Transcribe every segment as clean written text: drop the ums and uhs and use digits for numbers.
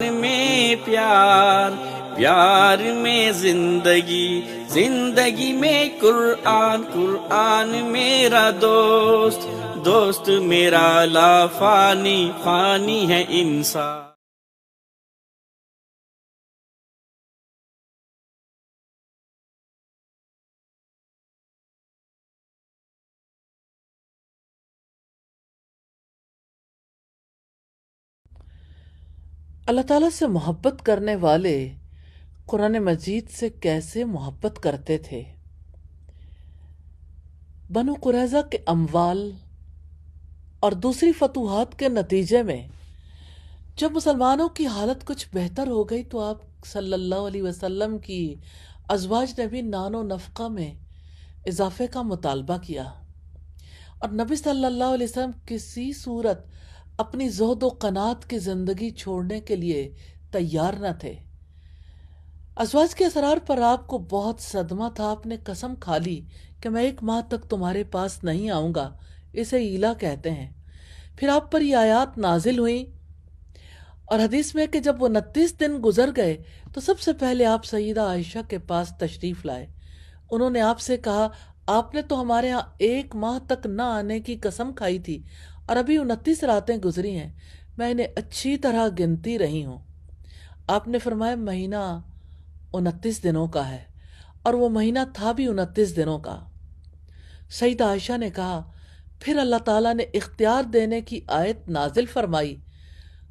میں پیار، پیار میں زندگی، زندگی میں قرآن، قرآن میرا دوست، دوست میرا لا فانی، فانی ہے انسان۔ اللہ تعالیٰ سے محبت کرنے والے قرآن مجید سے کیسے محبت کرتے تھے؟ بنو قریظہ کے اموال اور دوسری فتوحات کے نتیجے میں جب مسلمانوں کی حالت کچھ بہتر ہو گئی تو آپ صلی اللہ علیہ وسلم کی ازواج نے بھی نان و نفقہ میں اضافے کا مطالبہ کیا، اور نبی صلی اللہ علیہ وسلم کسی صورت اپنی زہد و قناعت کی زندگی چھوڑنے کے لیے تیار نہ تھے۔ ازواج کے اسرار پر آپ کو بہت صدمہ تھا۔ آپ نے قسم کھا لی کہ میں 1 ماہ تک تمہارے پاس نہیں آؤں گا، اسے ایلا کہتے ہیں۔ پھر آپ پر یہ آیات نازل ہوئیں، اور حدیث میں کہ جب وہ 29 دن گزر گئے تو سب سے پہلے آپ سیدہ عائشہ کے پاس تشریف لائے۔ انہوں نے آپ سے کہا، آپ نے تو ہمارے ہاں 1 ماہ تک نہ آنے کی قسم کھائی تھی، اور ابھی 29 راتیں گزری ہیں، میں انہیں اچھی طرح گنتی رہی ہوں۔ آپ نے فرمایا مہینہ 29 دنوں کا ہے، اور وہ مہینہ تھا بھی 29 دنوں کا۔ سیدہ عائشہ نے کہا، پھر اللہ تعالیٰ نے اختیار دینے کی آیت نازل فرمائی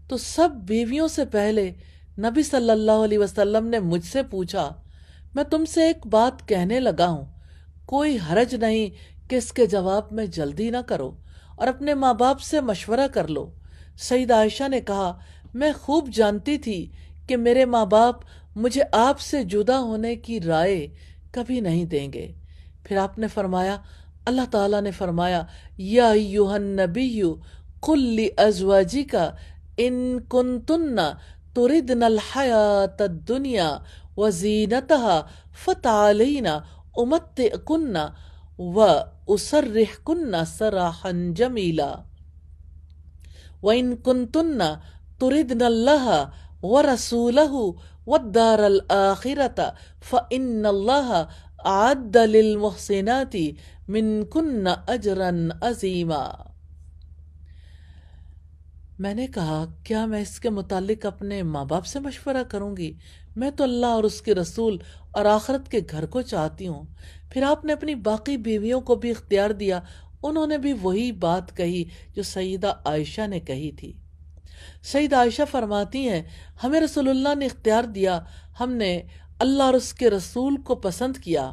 تو سب بیویوں سے پہلے نبی صلی اللہ علیہ وسلم نے مجھ سے پوچھا، میں تم سے ایک بات کہنے لگا ہوں، کوئی حرج نہیں کہ اس کے جواب میں جلدی نہ کرو، اور اپنے ماں باپ سے مشورہ کر لو۔ سیدہ عائشہ نے کہا، میں خوب جانتی تھی کہ میرے ماں باپ مجھے آپ سے جدا ہونے کی رائے کبھی نہیں دیں گے۔ پھر آپ نے فرمایا، اللہ تعالیٰ نے فرمایا، یا ایھا النبی قل لازواجک ان کنتن تردن الحیاۃ الدنیا وزینتها فتعالین امتعکن واسرحکن سراحا جمیلا وَإِن كُنتُنَّ تُرِدْنَ اللَّهَ وَرَسُولَهُ وَالدَّارَ الْآخِرَةَ فَإِنَّ اللَّهَ أَعَدَّ لِلْمُحْسِنَاتِ مِنْكُنَّ أَجْرًا عَظِيمًا۔ میں نے کہا، کیا میں اس کے متعلق اپنے ماں باپ سے مشورہ کروں گی؟ میں تو اللہ اور اس کے رسول اور آخرت کے گھر کو چاہتی ہوں۔ پھر آپ نے اپنی باقی بیویوں کو بھی اختیار دیا، انہوں نے بھی وہی بات کہی جو سیدہ عائشہ نے کہی تھی۔ سیدہ عائشہ فرماتی ہیں، ہمیں رسول اللہ نے اختیار دیا، ہم نے اللہ اور اس کے رسول کو پسند کیا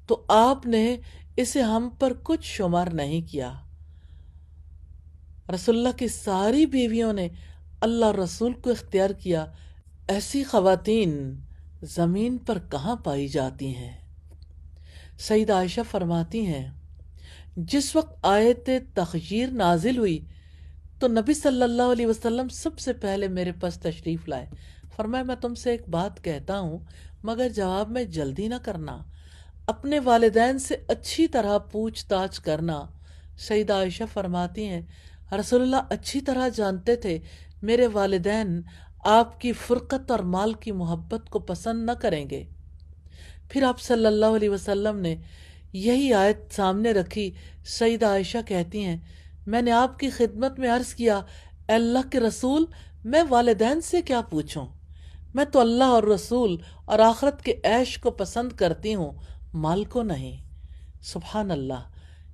تو آپ نے اسے ہم پر کچھ شمار نہیں کیا۔ رسول اللہ کی ساری بیویوں نے اللہ اور رسول کو اختیار کیا۔ ایسی خواتین زمین پر کہاں پائی جاتی ہیں؟ سیدہ عائشہ فرماتی ہیں، جس وقت آیت تخییر نازل ہوئی تو نبی صلی اللہ علیہ وسلم سب سے پہلے میرے پاس تشریف لائے۔ فرمایا، میں تم سے ایک بات کہتا ہوں مگر جواب میں جلدی نہ کرنا، اپنے والدین سے اچھی طرح پوچھ تاچھ کرنا۔ سیدہ عائشہ فرماتی ہیں، رسول اللہ اچھی طرح جانتے تھے میرے والدین آپ کی فرقت اور مال کی محبت کو پسند نہ کریں گے۔ پھر آپ صلی اللہ علیہ وسلم نے یہی آیت سامنے رکھی۔ سیدہ عائشہ کہتی ہیں، میں نے آپ کی خدمت میں عرض کیا، اے اللہ کے رسول، میں والدین سے کیا پوچھوں؟ میں تو اللہ اور رسول اور آخرت کے عیش کو پسند کرتی ہوں، مال کو نہیں۔ سبحان اللہ،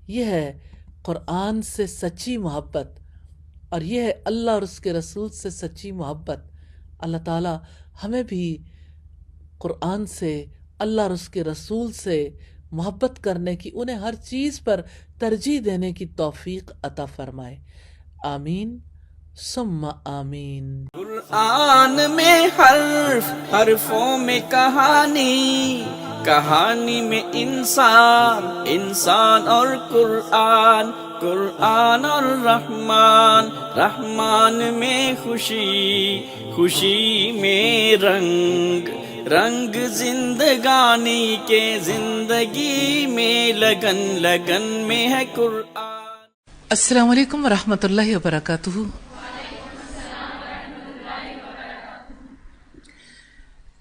یہ ہے قرآن سے سچی محبت، اور یہ ہے اللہ اور اس کے رسول سے سچی محبت۔ اللہ تعالیٰ ہمیں بھی قرآن سے، اللہ اور اس کے رسول سے محبت کرنے کی، انہیں ہر چیز پر ترجیح دینے کی توفیق عطا فرمائے۔ آمین ثم آمین۔ قرآن میں حرف، حرفوں میں کہانی، کہانی میں انسان، انسان اور قرآن، قرآن اور رحمان، رحمان میں خوشی، خوشی میں رنگ، رنگ زندگانی کے، زندگی میں لگن، لگن میں ہے قرآن۔ السلام علیکم ورحمۃ اللہ وبرکاتہ۔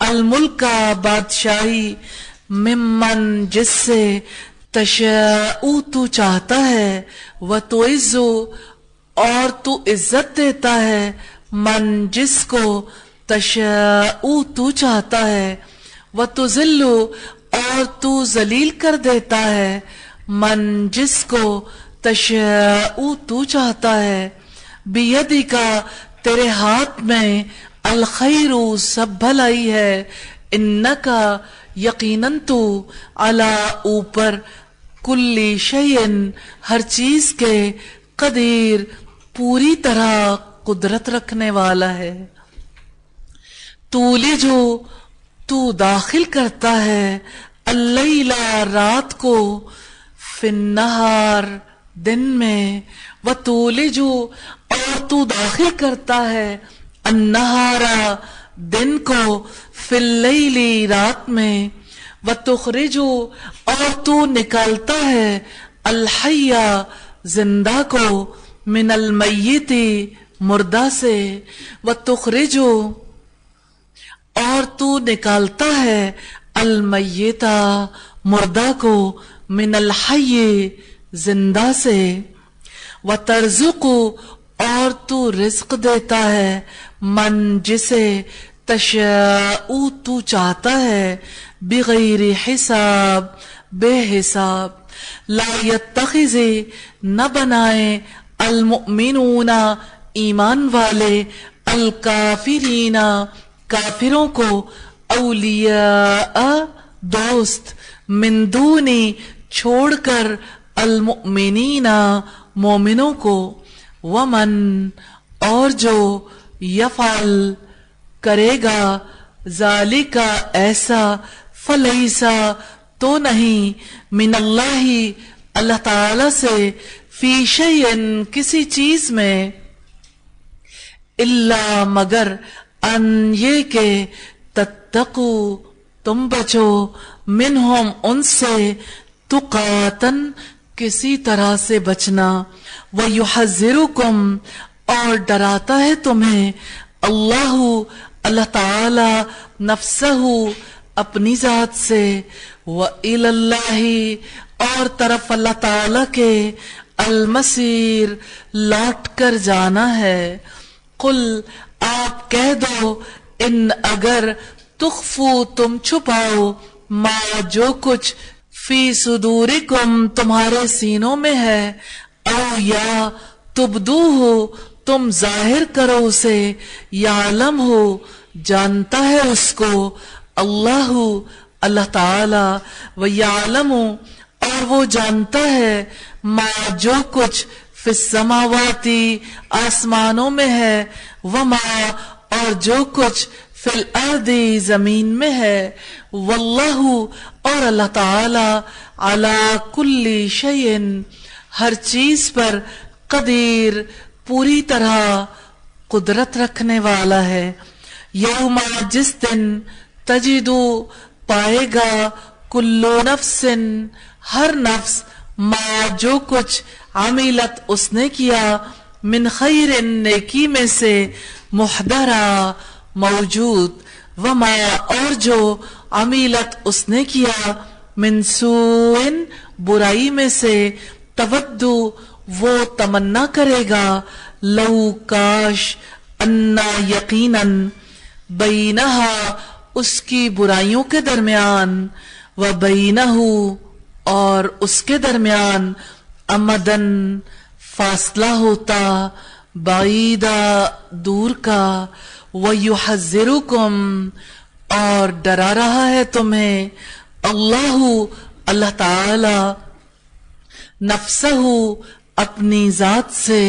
الملک کا بادشاہی ممن جس سے تشاء تو چاہتا ہے، و تعز اور تو عزت دیتا ہے، من جس کو تشاء تو چاہتا ہے، و تذل اور تو ذلیل کر دیتا ہے، من جس کو تشاء تو چاہتا ہے، بیدک تیرے ہاتھ میں الخیر سب بھلائی ہے، انکا یقیناً تو علی اوپر کلی شیئن ہر چیز کے قدیر پوری طرح قدرت رکھنے والا ہے۔ تولجو تو داخل کرتا ہے، اللیلہ رات کو، فی النہار دن میں، و تولجو اور تو داخل کرتا ہے، النہارا دن کو، فی اللیل رات میں، و تخرجو اور تو نکالتا ہے، الحی زندہ کو، من المیت مردہ سے، و تخرجو اور تو نکالتا ہے، المیتہ مردہ کو، من الحی زندہ سے، و ترزق اور تو رزق دیتا ہے، من جسے تشاء تو چاہتا ہے، بغیر حساب بے حساب، لا یتخذ نہ بنائے، المؤمنون ایمان والے، الکافرین کافروں کو، اولیاء دوست، من دونی چھوڑ کر، المؤمنین مومنوں کو، ومن اور جو، یفعل کرے گا، ذالک ایسا، فلیسا تو نہیں، من اللہ اللہ تعالی سے، فی شیئن کسی چیز میں، الا مگر، ان یہ کہ، تتقو تم بچو، منہم ان سے، تقاتن کسی طرح سے بچنا، وَيُحَذِّرُكُمْ اور ڈراتا ہے تمہیں، اللہ اللہ تعالی، نفسہ اپنی ذات سے، وَإِلَى اللَّهِ اور طرف اللہ تعالی کے، المصیر لوٹ کر جانا ہے۔ قل آپ کہہ دو، ان اگر، تخفو تم چھپاؤ، ما جو کچھ، فی صدورکم تمہارے سینوں میں ہے، او یا تبدوہ تم ظاہر کرو اسے، یعلم ہو جانتا ہے اس کو، اللہ اللہ تعالی، ویعلم اور وہ جانتا ہے، ما جو کچھ، فی السماواتی آسمانوں میں ہے، وما اور جو کچھ، فی الارض زمین میں ہے، واللہ اور اللہ تعالی، علی کل شیء ہر چیز پر، قدیر پوری طرح قدرت رکھنے والا ہے۔ یوم جس دن، تجدو پائے گا، کلو نفس ہر نفس، ما جو کچھ، عملت اس نے کیا، من خیر نیکی میں سے، محضرا موجود، وما اور جو، عملت اس نے کیا، من سوء برائی میں سے، تودو وہ تمنا کرے گا، لو کاش، انا یقیناً، بینہا اس کی برائیوں کے درمیان، و بینہ اور اس کے درمیان، امدن فاصلہ ہوتا، بعیدہ دور کا، وَيُحَذِّرُكُمْ اور ڈرا رہا ہے تمہیں، اللہ اللہ تعالی، نفسہ اپنی ذات سے،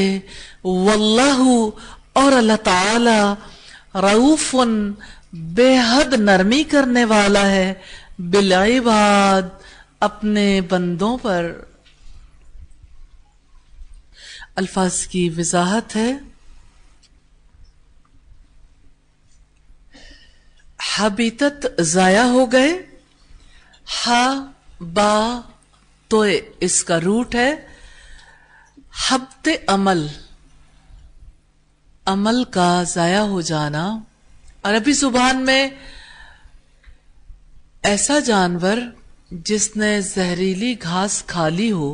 واللہ اور اللہ تعالی، رؤوف بے حد نرمی کرنے والا ہے، بالعباد اپنے بندوں پر۔ الفاظ کی وضاحت ہے، حبیتت ضائع ہو گئے، ہا با تو اس کا روٹ ہے، حبت عمل، عمل کا ضائع ہو جانا۔ عربی زبان میں ایسا جانور جس نے زہریلی گھاس کھا لی ہو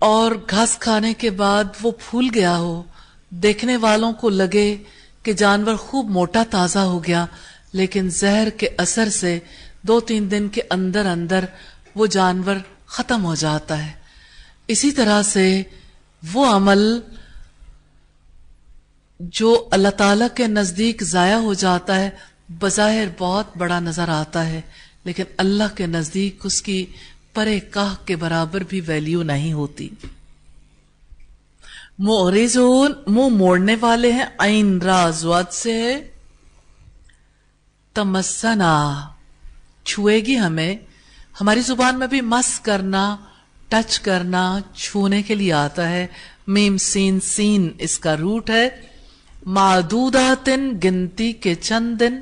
اور گھاس کھانے کے بعد وہ پھول گیا ہو، دیکھنے والوں کو لگے کہ جانور خوب موٹا تازہ ہو گیا، لیکن زہر کے اثر سے 2-3 دن کے اندر اندر وہ جانور ختم ہو جاتا ہے۔ اسی طرح سے وہ عمل جو اللہ تعالی کے نزدیک ضائع ہو جاتا ہے بظاہر بہت بڑا نظر آتا ہے، لیکن اللہ کے نزدیک اس کی پرے کاہ کے برابر بھی ویلیو نہیں ہوتی۔ معرضون منہ موڑنے والے ہیں، عین را زواد سے ہے۔ تمسنا چھوئے گی ہمیں، ہماری زبان میں بھی مس کرنا، ٹچ کرنا، چھونے کے لیے آتا ہے۔ میم سین سین اس کا روٹ ہے۔ معدوداتن گنتی کے چند دن،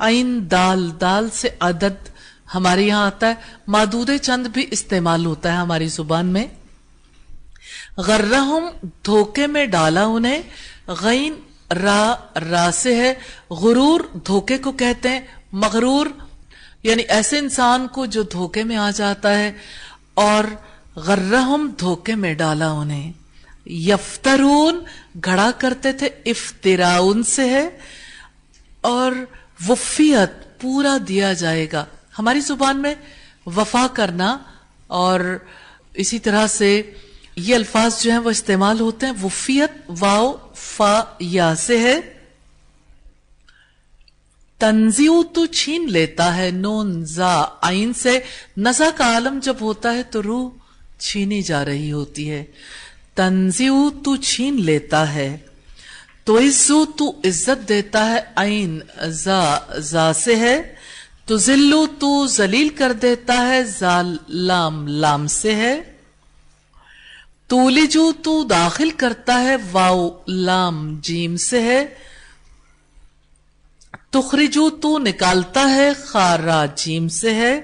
عین دال دال سے عدد ہمارے یہاں آتا ہے، معدود چند بھی استعمال ہوتا ہے ہماری زبان میں۔ غرہم دھوکے میں ڈالا انہیں، غین را را سے ہے۔ غرور دھوکے کو کہتے ہیں، مغرور یعنی ایسے انسان کو جو دھوکے میں آ جاتا ہے، اور غرہم دھوکے میں ڈالا انہیں۔ یفترون گھڑا کرتے تھے، افتراؤن سے ہے، اور وفیت پورا دیا جائے گا ہماری زبان میں وفا کرنا، اور اسی طرح سے یہ الفاظ جو ہیں وہ استعمال ہوتے ہیں۔ وفیت واو فا یا سے ہے۔ تنزیو تو چھین لیتا ہے، نون زا عین سے۔ نزا کا عالم جب ہوتا ہے تو روح چھینی جا رہی ہوتی ہے۔ تنزیو تو چھین لیتا ہے۔ تو عزو تو عزت دیتا ہے، عین زا زا سے ہے۔ تو ذلو تو ذلیل کر دیتا ہے، زال لام لام سے ہے۔ تولجو تو داخل کرتا ہے، واو لام جیم سے ہے۔ تخرجو تو نکالتا ہے، خارا جیم سے ہے۔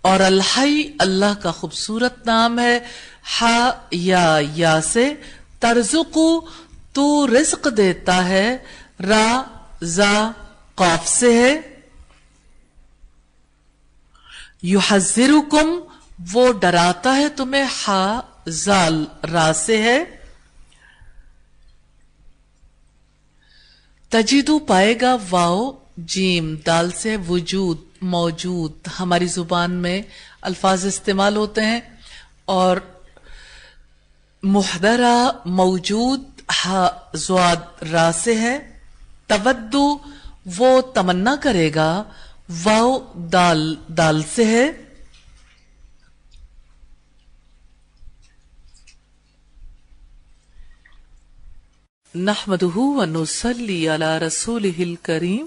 اور الحی اللہ کا خوبصورت نام ہے، ہا یا سے۔ ترزقو تو رزق دیتا ہے، را زا قاف سے ہے۔ یحذرکم وہ ڈراتا ہے تمہیں، ہا زال را سے ہے۔ تجدو پائے گا، واو جیم دال سے، وجود موجود ہماری زبان میں الفاظ استعمال ہوتے ہیں، اور محضرہ موجود ہا زواد را سے ہے۔ تودو وہ تمنا کرے گا، واو دال دال سے ہے۔ نحمدہ ونصلی علی رسولہ الکریم،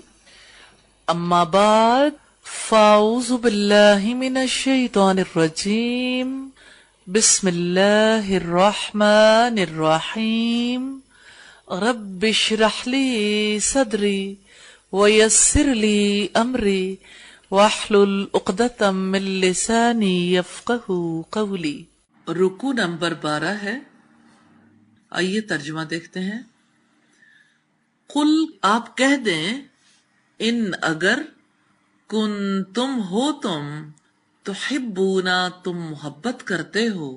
اما بعد فاعوذ باللہ من الشیطان الرجیم، بسم اللہ الرحمن الرحیم۔ رب اشرح لی صدری ویسر لی امری واحلل عقدۃ من لسانی یفقہوا قولی۔ رکوع نمبر 12 ہے۔ آئیے ترجمہ دیکھتے ہیں۔ قل آپ کہہ دیں، ان اگر، کن تم ہو تم، تحبونا تم محبت کرتے ہو،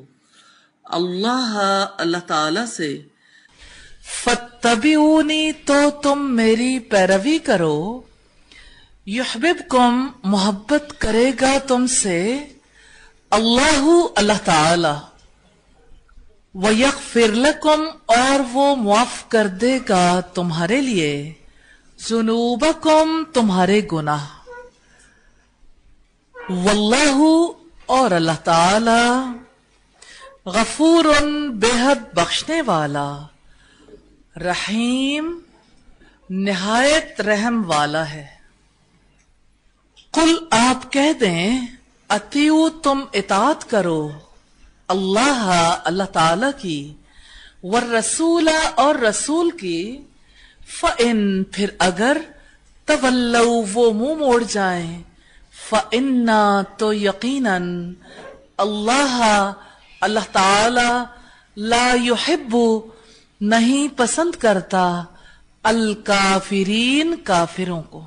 اللہ اللہ تعالی سے، فاتبعونی تو تم میری پیروی کرو، یحببکم محبت کرے گا تم سے، اللہ اللہ تعالی، وَيَغْفِرْ لَكُمْ اور وہ معاف کر دے گا تمہارے لیے، ذنوبکم تمہارے گناہ، واللہ اور اللہ تعالی، غفور بے حد بخشنے والا، رحیم نہایت رحم والا ہے۔ قل آپ کہہ دیں، اطیعوا تم اطاعت کرو، اللہ اللہ تعالی کی، والرسول اور رسول کی، فَإِن پھر اگر، تولوا وہ منہ موڑ جائیں، فَإِنَّا تو یقیناً، اللہ اللہ تعالی، لا يحب نہیں پسند کرتا، الکافرین کافروں کو۔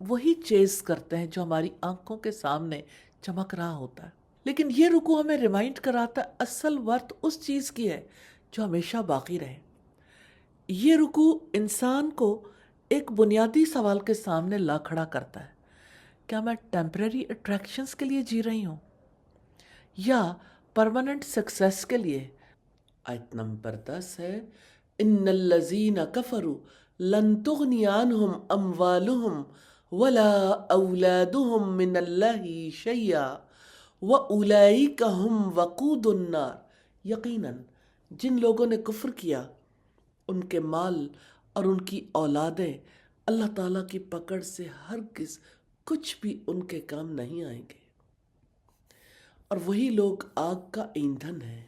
وہی چیز کرتے ہیں جو ہماری آنکھوں کے سامنے چمک رہا ہوتا ہے. لیکن یہ رکوع ہمیں ریمائنڈ کراتا ہے اصل ورتھ اس چیز کی ہے جو ہمیشہ باقی رہے. یہ رکوع انسان کو ایک بنیادی سوال کے سامنے لا کھڑا کرتا ہے. کیا میں ٹیمپریری اٹریکشنز کے لیے جی رہی ہوں یا پرماننٹ سکسیس کے لیے؟ آیت نمبر 10 ہے ان الذین کفروا لن تغنی عنہم اموالہم ولا اولادہم من اللہ شیئا واولئک ہم وقود النار. یقیناً جن لوگوں نے کفر کیا ان کے مال اور ان کی اولادیں اللہ تعالیٰ کی پکڑ سے ہرگز کچھ بھی ان کے کام نہیں آئیں گے، اور وہی لوگ آگ کا ایندھن ہیں.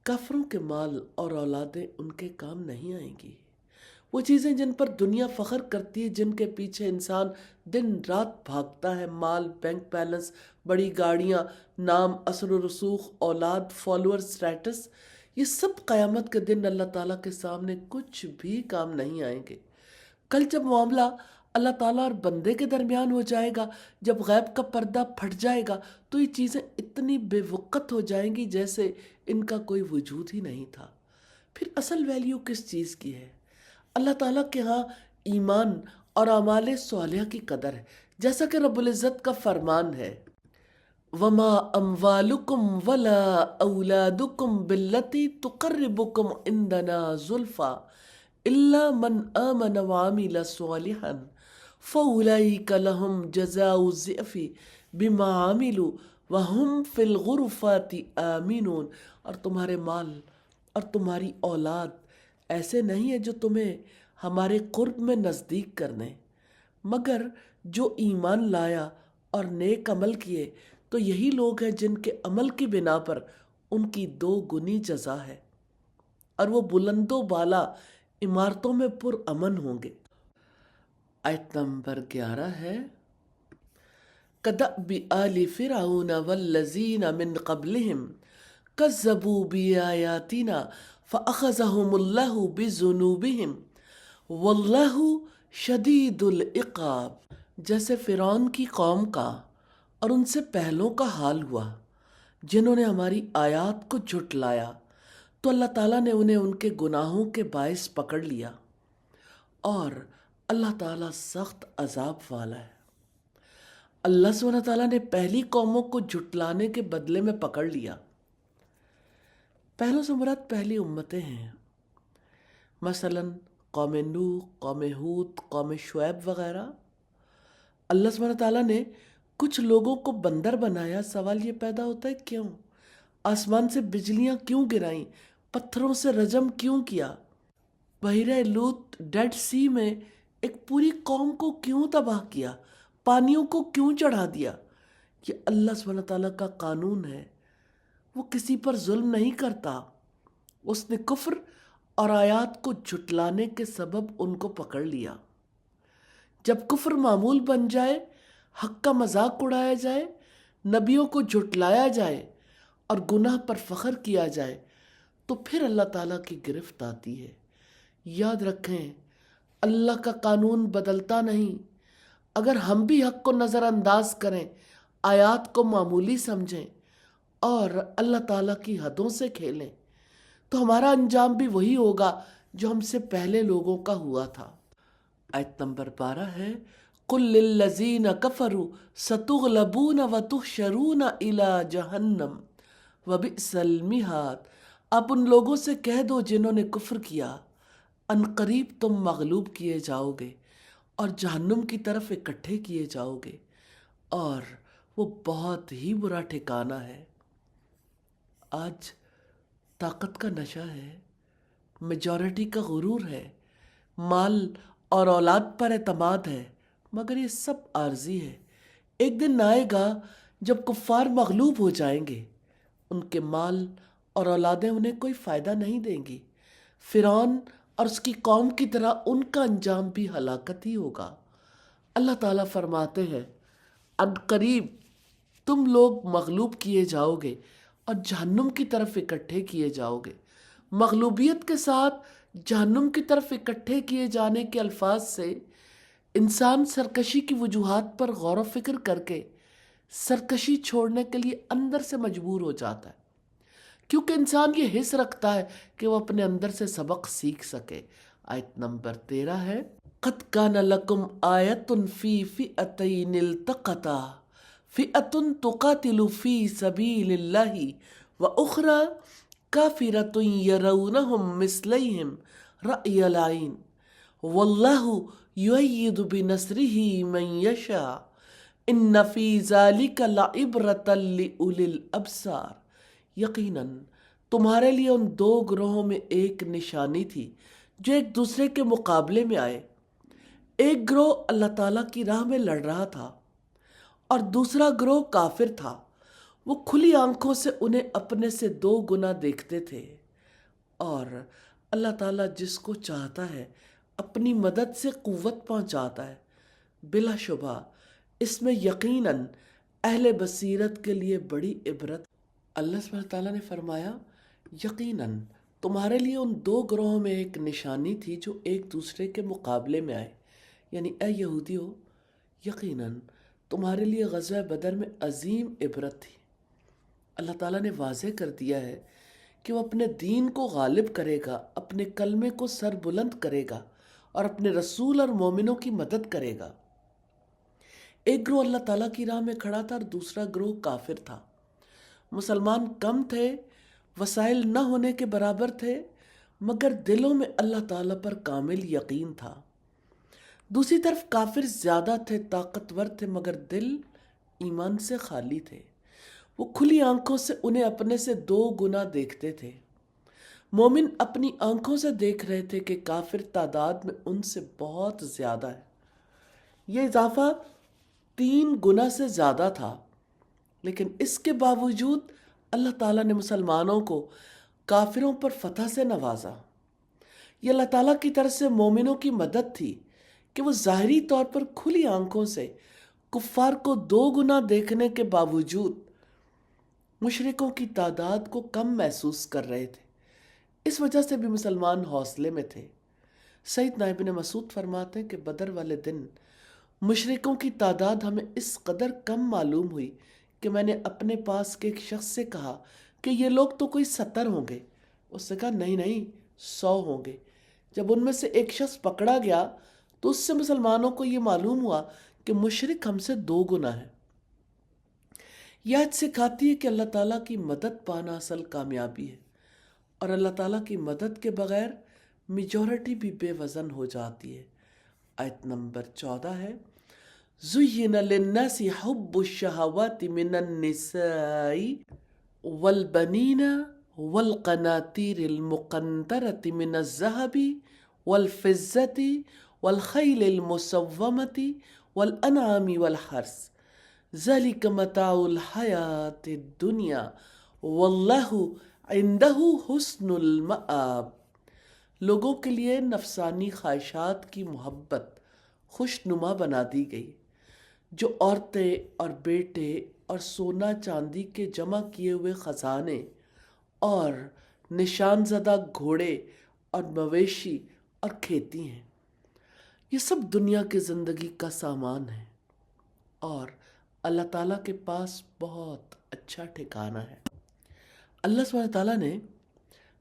کافروں کے مال اور اولادیں ان کے کام نہیں آئیں گی. وہ چیزیں جن پر دنیا فخر کرتی ہے، جن کے پیچھے انسان دن رات بھاگتا ہے، مال، بینک بیلنس، بڑی گاڑیاں، نام، اثر و رسوخ، اولاد، فالوور، سٹیٹس، یہ سب قیامت کے دن اللہ تعالیٰ کے سامنے کچھ بھی کام نہیں آئیں گے. کل جب معاملہ اللہ تعالیٰ اور بندے کے درمیان ہو جائے گا، جب غیب کا پردہ پھٹ جائے گا، تو یہ چیزیں اتنی بے وقت ہو جائیں گی جیسے ان کا کوئی وجود ہی نہیں تھا. پھر اصل ویلیو کس چیز کی ہے؟ اللہ تعالیٰ کے ہاں ایمان اور اعمال صالحہ کی قدر ہے، جیسا کہ رب العزت کا فرمان ہے وَمَا أَمْوَالُكُمْ وَلَا أَوْلَادُكُمْ بِالَّتِي تُقَرِّبُكُمْ عِنْدَنَا زُلْفَىٰ إِلَّا مَنْ آمَنَ وَعَمِلَ صَالِحًا فَأُولَئِكَ لَهُمْ جَزَاءُ الضِّعْفِ بِمَا عَمِلُوا وَهُمْ فِي الْغُرُفَاتِ آمِنُونَ. اور تمہارے مال اور تمہاری اولاد ایسے نہیں ہیں جو تمہیں ہمارے قرب میں نزدیک کرنے، مگر جو ایمان لایا اور نیک عمل کیے تو یہی لوگ ہیں جن کے عمل کی بنا پر ان کی 2 گنی جزا ہے، اور وہ بلند و بالا عمارتوں میں پر امن ہوں گے. آیت نمبر 11 ہے کَدَأْبِ آلِ فِرْعَوْنَ وَالَّذِينَ مِن قَبْلِهِمْ كَذَّبُوا بِآيَاتِنَا فَأَخَذَهُمُ اللَّهُ بِذُنُوبِهِمْ وَاللَّهُ شَدِيدُ الْعِقَابِ. جیسے فرعون کی قوم کا اور ان سے پہلوں کا حال ہوا جنہوں نے ہماری آیات کو جھٹلایا، تو اللہ تعالیٰ نے انہیں ان کے گناہوں کے باعث پکڑ لیا، اور اللہ تعالیٰ سخت عذاب والا ہے. اللہ سبحانہ تعالیٰ نے پہلی قوموں کو جھٹلانے کے بدلے میں پکڑ لیا. پہلوں سے مراد پہلی امتیں ہیں، مثلا قوم نوح، قوم ہود، قوم شعیب وغیرہ. اللہ سبحانہ تعالیٰ نے کچھ لوگوں کو بندر بنایا. سوال یہ پیدا ہوتا ہے کیوں؟ آسمان سے بجلیاں کیوں گرائیں؟ پتھروں سے رجم کیوں کیا؟ بحیرہ لوط، ڈیڈ سی میں ایک پوری قوم کو کیوں تباہ کیا؟ پانیوں کو کیوں چڑھا دیا؟ یہ اللہ سبحانہ تعالیٰ کا قانون ہے. وہ کسی پر ظلم نہیں کرتا. اس نے کفر اور آیات کو جھٹلانے کے سبب ان کو پکڑ لیا. جب کفر معمول بن جائے، حق کا مذاق اڑایا جائے، نبیوں کو جھٹلایا جائے اور گناہ پر فخر کیا جائے، تو پھر اللہ تعالیٰ کی گرفت آتی ہے. یاد رکھیں اللہ کا قانون بدلتا نہیں. اگر ہم بھی حق کو نظر انداز کریں، آیات کو معمولی سمجھیں اور اللہ تعالیٰ کی حدوں سے کھیلیں، تو ہمارا انجام بھی وہی ہوگا جو ہم سے پہلے لوگوں کا ہوا تھا. آیت نمبر 12 ہے قُلْ لِلَّذِينَ كَفَرُوا سَتُغْلَبُونَ وَتُحْشَرُونَ إِلَى جَهَنَّمَ وَبِئْسَ الْمِہَادُ. آپ ان لوگوں سے کہہ دو جنہوں نے کفر کیا، ان قریب تم مغلوب کیے جاؤ گے اور جہنم کی طرف اکٹھے کیے جاؤ گے، اور وہ بہت ہی برا ٹھکانہ ہے. آج طاقت کا نشہ ہے، میجورٹی کا غرور ہے، مال اور اولاد پر اعتماد ہے، مگر یہ سب عارضی ہے. ایک دن آئے گا جب کفار مغلوب ہو جائیں گے، ان کے مال اور اولادیں انہیں کوئی فائدہ نہیں دیں گی. فرعون اور اس کی قوم کی طرح ان کا انجام بھی ہلاکت ہی ہوگا. اللہ تعالیٰ فرماتے ہیں ان قریب تم لوگ مغلوب کیے جاؤ گے اور جہنم کی طرف اکٹھے کیے جاؤ گے. مغلوبیت کے ساتھ جہنم کی طرف اکٹھے کیے جانے کے الفاظ سے انسان سرکشی کی وجوہات پر غور و فکر کر کے سرکشی چھوڑنے کے لیے اندر سے مجبور ہو جاتا ہے، کیونکہ انسان یہ حس رکھتا ہے کہ وہ اپنے اندر سے سبق سیکھ سکے۔ آیت نمبر 13 ہے، قَدْ كَانَ لَكُمْ آیَةٌ فِي فِئَتَيْنِ الْتَقَتَا فِئَةٌ تُقَاتِلُ فِي سَبِيلِ اللَّهِ وَأُخْرَى كَافِرَةٌ يَرَوْنَهُمْ مِثْلَيْهِمْ رَأْيَ الْعَيْنِ وَاللَّهُ يُؤَيِّدُ بِنَصْرِهِ مَن يَشَاءُ إِنَّ فِي ذَلِكَ لَعِبْرَةً لِأُولِي الْأَبْصَارِ۔ یقیناً تمہارے لیے ان دو گروہوں میں ایک نشانی تھی جو ایک دوسرے کے مقابلے میں آئے۔ ایک گروہ اللہ تعالیٰ کی راہ میں لڑ رہا تھا اور دوسرا گروہ کافر تھا۔ وہ کھلی آنکھوں سے انہیں اپنے سے دو گنا دیکھتے تھے، اور اللہ تعالیٰ جس کو چاہتا ہے اپنی مدد سے قوت پہنچاتا ہے۔ بلا شبہ اس میں یقیناً اہل بصیرت کے لیے بڑی عبرت۔ اللہ سبحانہ تعالیٰ نے فرمایا، یقیناً تمہارے لیے ان دو گروہوں میں ایک نشانی تھی جو ایک دوسرے کے مقابلے میں آئے، یعنی اے یہودیو، یقیناً تمہارے لیے غزوہ بدر میں عظیم عبرت تھی۔ اللہ تعالیٰ نے واضح کر دیا ہے کہ وہ اپنے دین کو غالب کرے گا، اپنے کلمے کو سر بلند کرے گا اور اپنے رسول اور مومنوں کی مدد کرے گا۔ ایک گروہ اللہ تعالیٰ کی راہ میں کھڑا تھا اور دوسرا گروہ کافر تھا۔ مسلمان کم تھے، وسائل نہ ہونے کے برابر تھے، مگر دلوں میں اللہ تعالیٰ پر کامل یقین تھا۔ دوسری طرف کافر زیادہ تھے، طاقتور تھے، مگر دل ایمان سے خالی تھے۔ وہ کھلی آنکھوں سے انہیں اپنے سے دو گنا دیکھتے تھے۔ مومن اپنی آنکھوں سے دیکھ رہے تھے کہ کافر تعداد میں ان سے بہت زیادہ ہے۔ یہ اضافہ 3 گنا سے زیادہ تھا، لیکن اس کے باوجود اللہ تعالیٰ نے مسلمانوں کو کافروں پر فتح سے نوازا۔ یہ اللہ تعالیٰ کی طرف سے مومنوں کی مدد تھی کہ وہ ظاہری طور پر کھلی آنکھوں سے کفار کو 2 گنا دیکھنے کے باوجود مشرکوں کی تعداد کو کم محسوس کر رہے تھے۔ اس وجہ سے بھی مسلمان حوصلے میں تھے۔ سیدنا ابن مسعود فرماتے ہیں کہ بدر والے دن مشرکوں کی تعداد ہمیں اس قدر کم معلوم ہوئی کہ میں نے اپنے پاس کے ایک شخص سے کہا کہ یہ لوگ تو کوئی 70 ہوں گے۔ اس نے کہا نہیں 100 ہوں گے۔ جب ان میں سے ایک شخص پکڑا گیا تو اس سے مسلمانوں کو یہ معلوم ہوا کہ مشرک ہم سے 2 گنا ہے۔ یہ آیت سکھاتی ہے کہ اللہ تعالیٰ کی مدد پانا اصل کامیابی ہے، اور اللہ تعالیٰ کی مدد کے بغیر میجورٹی بھی بے وزن ہو جاتی ہے۔ آیت نمبر 14 ہے، زُيِّنَ لِلنَّاسِ حُبُّ الشَّهَوَاتِ مِنَ النِّسَاءِ وَالْبَنِينَ وَالْقَنَاطِيرِ الْمُقَنطَرَةِ مِنَ الذَّهَبِ وَالْفِضَّةِ وَالْخَيْلِ الْمُسَوَّمَةِ وَالْأَنْعَامِ وَالْحَرْثِ ذَلِكَ مَتَاعُ الْحَيَاةِ الدُّنْيَا وَاللَّهُ عِندَهُ حُسْنُ الْمَآبِ۔ لوگوں کے لیے نفسانی خواہشات کی محبت خوش نما بنا دی گئی، جو عورتیں اور بیٹے اور سونا چاندی کے جمع کیے ہوئے خزانے اور نشان زدہ گھوڑے اور مویشی اور کھیتی ہیں، یہ سب دنیا کی زندگی کا سامان ہے، اور اللہ تعالیٰ کے پاس بہت اچھا ٹھکانہ ہے۔ اللہ سبحانہ تعالیٰ نے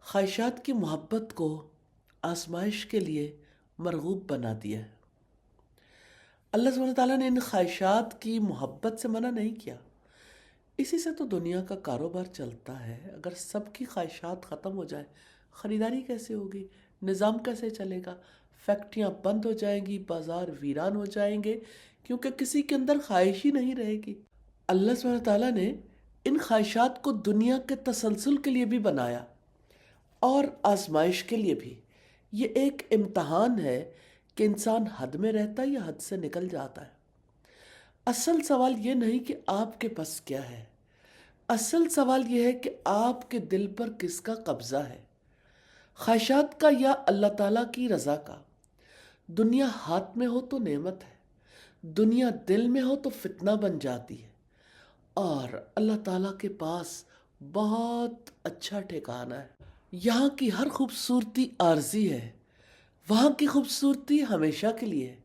خواہشات کی محبت کو آزمائش کے لیے مرغوب بنا دیا ہے۔ اللہ سبحانہ تعالیٰ نے ان خواہشات کی محبت سے منع نہیں کیا۔ اسی سے تو دنیا کا کاروبار چلتا ہے۔ اگر سب کی خواہشات ختم ہو جائے، خریداری کیسے ہوگی؟ نظام کیسے چلے گا؟ فیکٹریاں بند ہو جائیں گی، بازار ویران ہو جائیں گے، کیونکہ کسی کے اندر خواہش ہی نہیں رہے گی۔ اللہ سبحانہ تعالیٰ نے ان خواہشات کو دنیا کے تسلسل کے لیے بھی بنایا اور آزمائش کے لیے بھی۔ یہ ایک امتحان ہے کہ انسان حد میں رہتا ہے یا حد سے نکل جاتا ہے۔ اصل سوال یہ نہیں کہ آپ کے پاس کیا ہے، اصل سوال یہ ہے کہ آپ کے دل پر کس کا قبضہ ہے، خواہشات کا یا اللہ تعالیٰ کی رضا کا۔ دنیا ہاتھ میں ہو تو نعمت ہے، دنیا دل میں ہو تو فتنہ بن جاتی ہے، اور اللہ تعالیٰ کے پاس بہت اچھا ٹھکانہ ہے۔ یہاں کی ہر خوبصورتی عارضی ہے، وہاں کی خوبصورتی ہمیشہ کے لیے ہے۔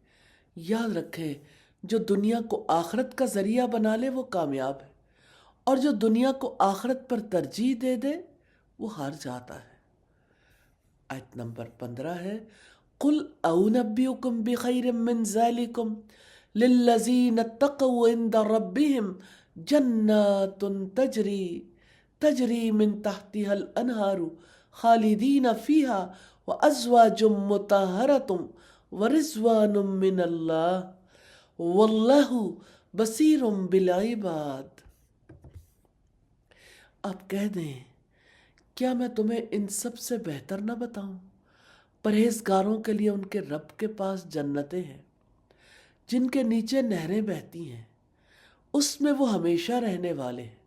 یاد رکھیں جو دنیا کو آخرت کا ذریعہ بنا لے وہ کامیاب ہے، اور جو دنیا کو آخرت پر ترجیح دے دے وہ ہار جاتا ہے۔ آیت نمبر 15 ہے قُلْ أَوْنَبِّئُكُمْ بِخَيْرٍ مِّن ذَلِكُمْ لِلَّذِينَ اتَّقَوْا عِندَ رَبِّهِمْ جَنَّاتٌ تَجْرِي مِن تَحْتِهَا الْأَنْهَارُ خَالِدِينَ فِيهَا وَأَزْوَاجٌ مُّطَهَّرَةٌ وَرِضْوَانٌ مِّنَ اللَّهِ وَاللَّهُ بَصِيرٌ بِالْعِبَادِ۔ آپ کہہ دیں کیا میں تمہیں ان سب سے بہتر نہ بتاؤں؟ پرہیزگاروں کے لیے ان کے رب کے پاس جنتیں ہیں جن کے نیچے نہریں بہتی ہیں، اس میں وہ ہمیشہ رہنے والے ہیں،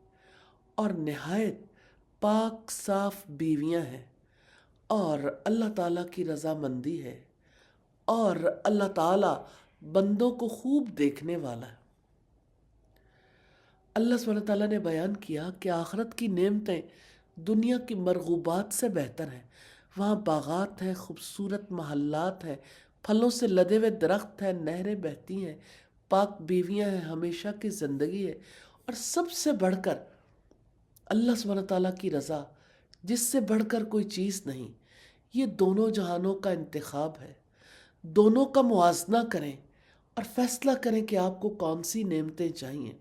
اور نہایت پاک صاف بیویاں ہیں، اور اللہ تعالیٰ کی رضامندی ہے، اور اللہ تعالیٰ بندوں کو خوب دیکھنے والا ہے۔ اللہ سبحانہ تعالیٰ نے بیان کیا کہ آخرت کی نعمتیں دنیا کی مرغوبات سے بہتر ہیں۔ وہاں باغات ہیں، خوبصورت محلات ہیں، پھلوں سے لدے ہوئے درخت ہیں، نہریں بہتی ہیں، پاک بیویاں ہیں، ہمیشہ کی زندگی ہے، اور سب سے بڑھ کر اللہ سبحانہ تعالیٰ کی رضا، جس سے بڑھ کر کوئی چیز نہیں۔ یہ دونوں جہانوں کا انتخاب ہے، دونوں کا موازنہ کریں اور فیصلہ کریں کہ آپ کو کون سی نعمتیں چاہیے۔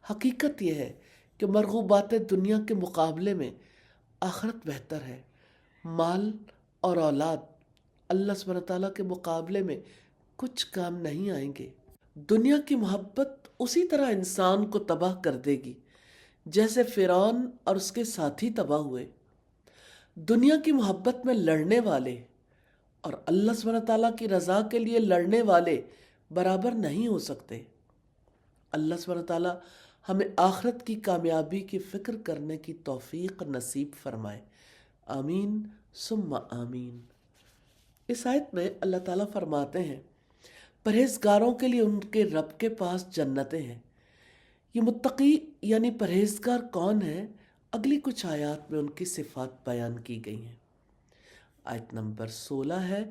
حقیقت یہ ہے کہ مرغوبات دنیا کے مقابلے میں آخرت بہتر ہے۔ مال اور اولاد اللہ سبحانہ تعالیٰ کے مقابلے میں کچھ کام نہیں آئیں گے۔ دنیا کی محبت اسی طرح انسان کو تباہ کر دے گی جیسے فرعون اور اس کے ساتھی تباہ ہوئے۔ دنیا کی محبت میں لڑنے والے اور اللہ سبحانہ تعالیٰ کی رضا کے لیے لڑنے والے برابر نہیں ہو سکتے۔ اللہ سبحانہ تعالیٰ ہمیں آخرت کی کامیابی کی فکر کرنے کی توفیق نصیب فرمائے، آمین ثم آمین۔ اس آیت میں اللہ تعالیٰ فرماتے ہیں پرہیزگاروں کے لیے ان کے رب کے پاس جنتیں ہیں۔ یہ متقی یعنی پرہیزگار کون ہیں؟ اگلی کچھ آیات میں ان کی صفات بیان کی گئی ہیں۔ آیت نمبر 16 ہے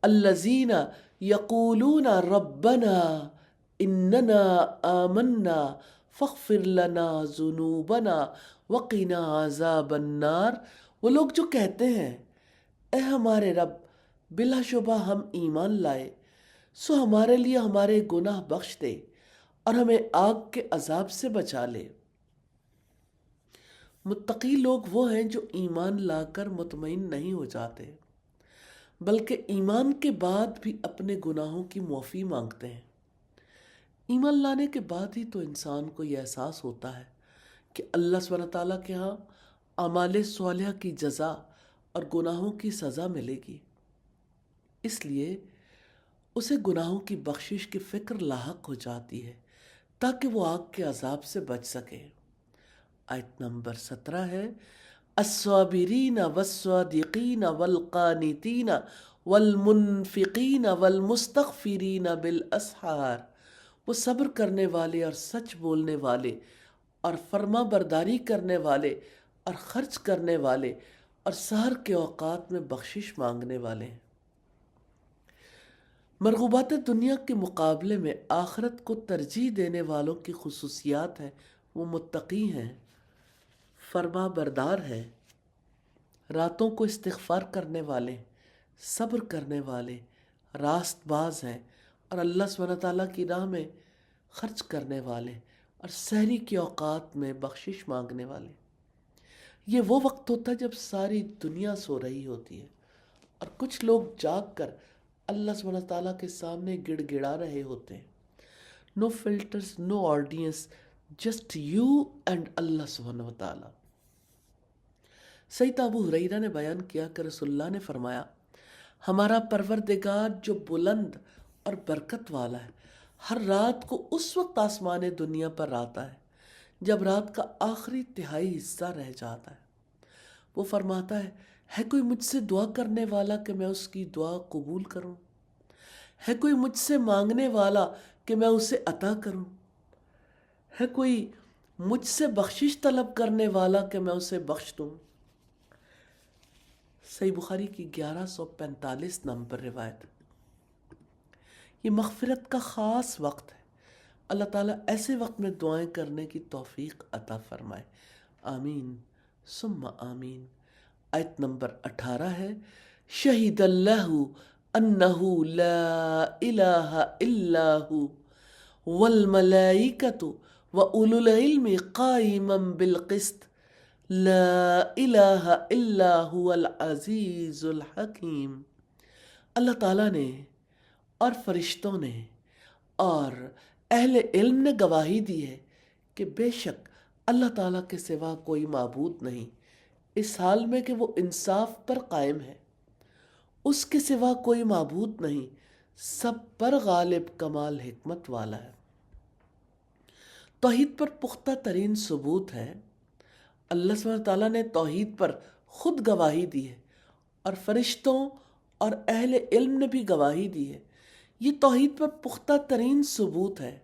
الذین یقولون ربنا اننا آمنا فاغفر لنا ذنوبنا وقنا عذاب النار۔ وہ لوگ جو کہتے ہیں اے ہمارے رب بلا شبہ ہم ایمان لائے، سو ہمارے لیے ہمارے گناہ بخش دے اور ہمیں آگ کے عذاب سے بچا لے۔ متقی لوگ وہ ہیں جو ایمان لا کر مطمئن نہیں ہو جاتے بلکہ ایمان کے بعد بھی اپنے گناہوں کی معافی مانگتے ہیں۔ ایمان لانے کے بعد ہی تو انسان کو یہ احساس ہوتا ہے کہ اللہ سبحانہ تعالیٰ کے ہاں اعمال صالحہ کی جزا اور گناہوں کی سزا ملے گی، اس لیے اسے گناہوں کی بخشش کی فکر لاحق ہو جاتی ہے تاکہ وہ آگ کے عذاب سے بچ سکے۔ آیت نمبر 17 ہے الصابرین والصادقین والقانتین والمنفقین والمستغفرین بالاسحار۔ وہ صبر کرنے والے اور سچ بولنے والے اور فرما برداری کرنے والے اور خرچ کرنے والے اور سحر کے اوقات میں بخشش مانگنے والے ہیں۔ مرغوبات دنیا کے مقابلے میں آخرت کو ترجیح دینے والوں کی خصوصیات ہیں، وہ متقی ہیں، فرما بردار ہیں، راتوں کو استغفار کرنے والے، صبر کرنے والے، راست باز ہیں، اور اللہ سبحانہ تعالیٰ کی راہ میں خرچ کرنے والے اور سحری کے اوقات میں بخشش مانگنے والے۔ یہ وہ وقت ہوتا ہے جب ساری دنیا سو رہی ہوتی ہے اور کچھ لوگ جاگ کر اللہ سبحانہ تعالیٰ کے سامنے گڑ گڑا رہے ہوتے ہیں۔ No filters, no audience, just you and اللہ سبحانہ تعالیٰ۔ سیدنا ابو ہریرہ نے بیان کیا کہ رسول اللہ نے فرمایا ہمارا پروردگار جو بلند اور برکت والا ہے ہر رات کو اس وقت آسمان دنیا پر آتا ہے جب رات کا آخری تہائی حصہ رہ جاتا ہے۔ وہ فرماتا ہے کوئی مجھ سے دعا کرنے والا کہ میں اس کی دعا قبول کروں؟ ہے کوئی مجھ سے مانگنے والا کہ میں اسے عطا کروں؟ ہے کوئی مجھ سے بخشش طلب کرنے والا کہ میں اسے بخش دوں؟ صحیح بخاری کی 1145 نمبر روایت۔ یہ مغفرت کا خاص وقت ہے۔ اللہ تعالیٰ ایسے وقت میں دعائیں کرنے کی توفیق عطا فرمائے، آمین ثم آمین۔ آیت نمبر 18 ہے، شہید اللہ انہ لا الہ الا ہو والملائکۃ وَأُولُو الْعِلْمِ قَائِمًا بِالْقِسْطِ لا الہ الا هو العزیز الحکیم۔ اللہ تعالیٰ نے اور فرشتوں نے اور اہل علم نے گواہی دی ہے کہ بے شک اللہ تعالیٰ کے سوا کوئی معبود نہیں، اس حال میں کہ وہ انصاف پر قائم ہے، اس کے سوا کوئی معبود نہیں، سب پر غالب کمال حکمت والا ہے۔ توحید پر پختہ ترین ثبوت ہے۔ اللہ سبحانہ تعالیٰ نے توحید پر خود گواہی دی ہے اور فرشتوں اور اہل علم نے بھی گواہی دی ہے۔ یہ توحید پر پختہ ترین ثبوت ہے۔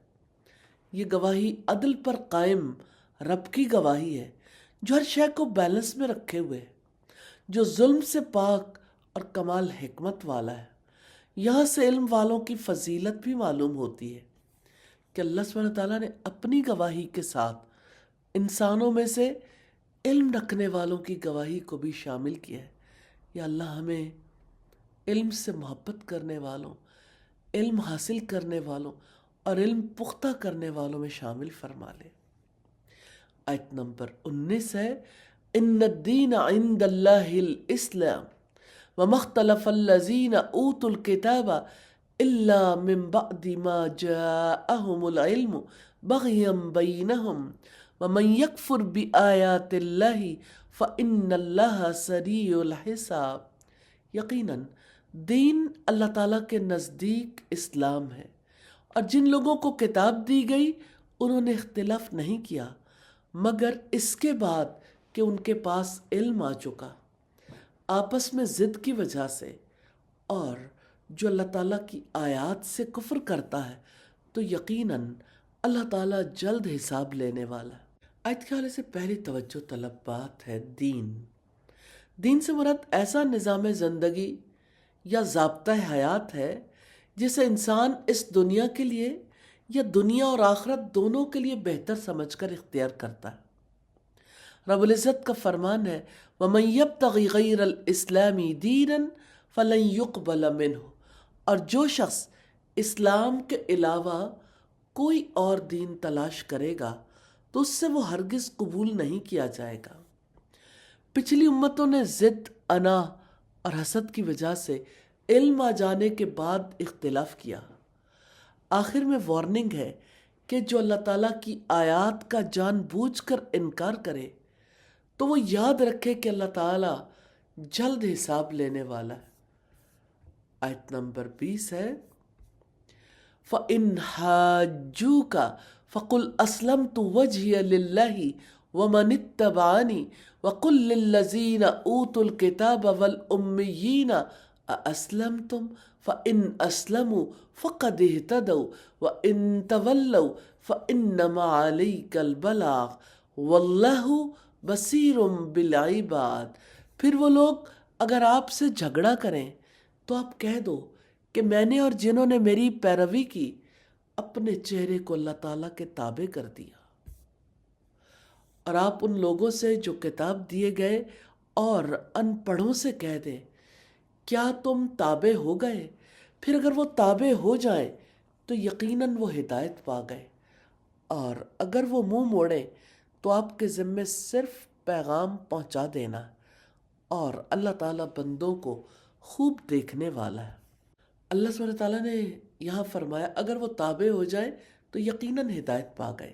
یہ گواہی عدل پر قائم رب کی گواہی ہے، جو ہر شے کو بیلنس میں رکھے ہوئے ہے، جو ظلم سے پاک اور کمال حکمت والا ہے۔ یہاں سے علم والوں کی فضیلت بھی معلوم ہوتی ہے کہ اللہ سبحانہ تعالیٰ نے اپنی گواہی کے ساتھ انسانوں میں سے علم رکھنے والوں کی گواہی کو بھی شامل کیا ہے۔ یا اللہ ہمیں علم سے محبت کرنے والوں، علم حاصل کرنے والوں اور علم پختہ کرنے والوں میں شامل فرما لے۔ آیت نمبر 19 ہے، ان الدین عند اللہ الاسلام وما اختلف الذین اوتوا الکتاب الا من بعد ما جاءهم العلم بغیا بینہم ومن یکفر بآیات اللہ فإن اللہ سریع الحساب۔ یقیناً دین اللہ تعالیٰ کے نزدیک اسلام ہے، اور جن لوگوں کو کتاب دی گئی انہوں نے اختلاف نہیں کیا مگر اس کے بعد کہ ان کے پاس علم آ چکا، آپس میں ضد کی وجہ سے۔ اور جو اللہ تعالیٰ کی آیات سے کفر کرتا ہے تو یقیناً اللہ تعالیٰ جلد حساب لینے والا ہے۔ آیت کے حوالے سے پہلی توجہ طلب بات ہے دین۔ دین سے مراد ایسا نظام زندگی یا ضابطہ حیات ہے جسے انسان اس دنیا کے لیے یا دنیا اور آخرت دونوں کے لیے بہتر سمجھ کر اختیار کرتا ہے۔ رب العزت کا فرمان ہے، وَمَن يَبْتَغِ غَيْرَ الْإِسْلَامِ دِينًا فَلَن يُقْبَلَ مِنْهُ، اور جو شخص اسلام کے علاوہ کوئی اور دین تلاش کرے گا تو اس سے وہ ہرگز قبول نہیں کیا جائے گا۔ پچھلی امتوں نے ضد، انا اور حسد کی وجہ سے علم آ جانے کے بعد اختلاف کیا۔ آخر میں وارننگ ہے کہ جو اللہ تعالیٰ کی آیات کا جان بوجھ کر انکار کرے تو وہ یاد رکھے کہ اللہ تعالیٰ جلد حساب لینے والا ہے۔ آیت نمبر 20 ہے، فَإِنْ حَاجُّوكَ فَقُلْ أَسْلَمْتُ وَجْهِيَ لِلَّهِ وَمَنِ اتَّبَعَنِي وَقُلْ لِلَّذِينَ أُوتُوا الْكِتَابَ وَالْأُمِّيِّينَ أَأَسْلَمْتُمْ فَإِنْ أَسْلَمُوا فَقَدِ اهْتَدَوْا وَإِنْ تَوَلَّوْا فَإِنَّمَا عَلَيْكَ الْبَلَاغُ وَاللَّهُ بَصِيرٌ بِالْعِبَادِ۔ پھر وہ لوگ اگر آپ سے جھگڑا کریں تو آپ کہہ دو کہ میں نے اور جنہوں نے میری پیروی کی اپنے چہرے کو اللہ تعالیٰ کے تابع کر دیا۔ اور آپ ان لوگوں سے جو کتاب دیے گئے اور ان پڑھوں سے کہہ دیں، کیا تم تابع ہو گئے؟ پھر اگر وہ تابع ہو جائیں تو یقیناً وہ ہدایت پا گئے، اور اگر وہ منہ موڑیں تو آپ کے ذمے صرف پیغام پہنچا دینا، اور اللہ تعالیٰ بندوں کو خوب دیکھنے والا ہے۔ اللہ سبحانہ تعالیٰ نے یہاں فرمایا اگر وہ تابع ہو جائیں تو یقیناً ہدایت پا گئے۔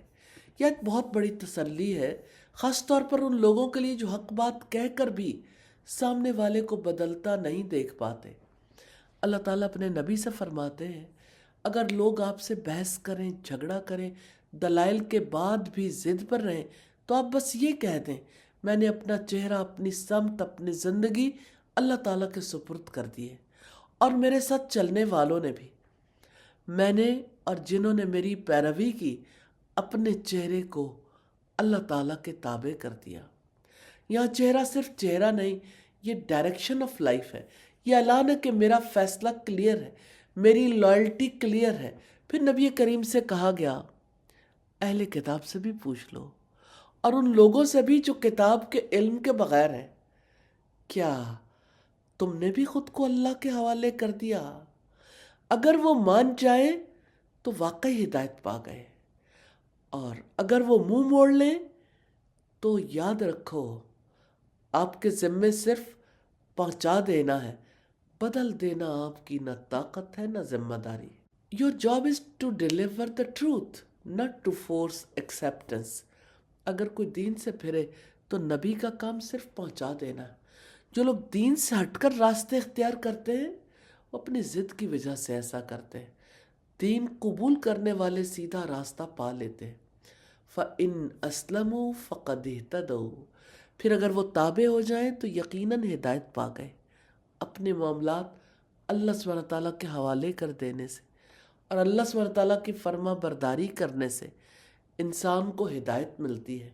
یہ ایک بہت بڑی تسلی ہے، خاص طور پر ان لوگوں کے لیے جو حق بات کہہ کر بھی سامنے والے کو بدلتا نہیں دیکھ پاتے۔ اللہ تعالیٰ اپنے نبی سے فرماتے ہیں، اگر لوگ آپ سے بحث کریں، جھگڑا کریں، دلائل کے بعد بھی ضد پر رہیں تو آپ بس یہ کہہ دیں، میں نے اپنا چہرہ، اپنی سمت، اپنی زندگی اللہ تعالیٰ کے سپرد کر دی ہے، اور میرے ساتھ چلنے والوں نے بھی، میں نے اور جنہوں نے میری پیروی کی اپنے چہرے کو اللہ تعالیٰ کے تابع کر دیا۔ یہاں چہرہ صرف چہرہ نہیں، یہ ڈائریکشن آف لائف ہے، یہ اعلان ہے کہ میرا فیصلہ کلیئر ہے، میری لائلٹی کلیئر ہے۔ پھر نبی کریم سے کہا گیا اہل کتاب سے بھی پوچھ لو، اور ان لوگوں سے بھی جو کتاب کے علم کے بغیر ہیں، کیا تم نے بھی خود کو اللہ کے حوالے کر دیا؟ اگر وہ مان جائیں تو واقعی ہدایت پا گئے، اور اگر وہ منہ موڑ لیں تو یاد رکھو آپ کے ذمے صرف پہنچا دینا ہے، بدل دینا آپ کی نہ طاقت ہے نہ ذمہ داری۔ Your job is to deliver the truth, not to force acceptance۔ اگر کوئی دین سے پھرے تو نبی کا کام صرف پہنچا دینا ہے۔ جو لوگ دین سے ہٹ کر راستے اختیار کرتے ہیں وہ اپنی ضد کی وجہ سے ایسا کرتے ہیں۔ دین قبول کرنے والے سیدھا راستہ پا لیتے ہیں۔ فَإِنْ أَسْلَمُوا فَقَدْ اهْتَدَوْا۔ پھر اگر وہ تابع ہو جائیں تو یقیناً ہدایت پا گئے۔ اپنے معاملات اللہ سبحانہ تعالیٰ کے حوالے کر دینے سے اور اللہ سبحانہ تعالیٰ کی فرما برداری کرنے سے انسان کو ہدایت ملتی ہے۔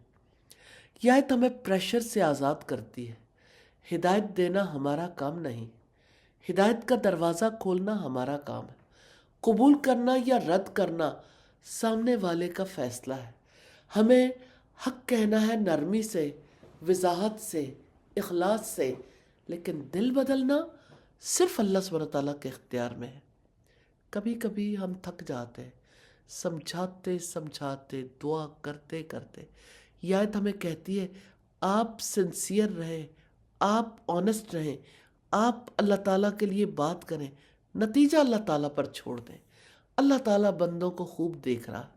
یہ آیت ہمیں پریشر سے آزاد کرتی ہے۔ ہدایت دینا ہمارا کام نہیں، ہدایت کا دروازہ کھولنا ہمارا کام ہے۔ قبول کرنا یا رد کرنا سامنے والے کا فیصلہ ہے۔ ہمیں حق کہنا ہے نرمی سے، وضاحت سے، اخلاص سے، لیکن دل بدلنا صرف اللہ سبحانہ تعالیٰ کے اختیار میں ہے۔ کبھی کبھی ہم تھک جاتے ہیں، سمجھاتے سمجھاتے، دعا کرتے کرتے۔ یہ آیت ہمیں کہتی ہے آپ سنسیئر رہیں، آپ آنسٹ رہیں، آپ اللہ تعالیٰ کے لیے بات کریں، نتیجہ اللہ تعالیٰ پر چھوڑ دیں۔ اللہ تعالیٰ بندوں کو خوب دیکھ رہا،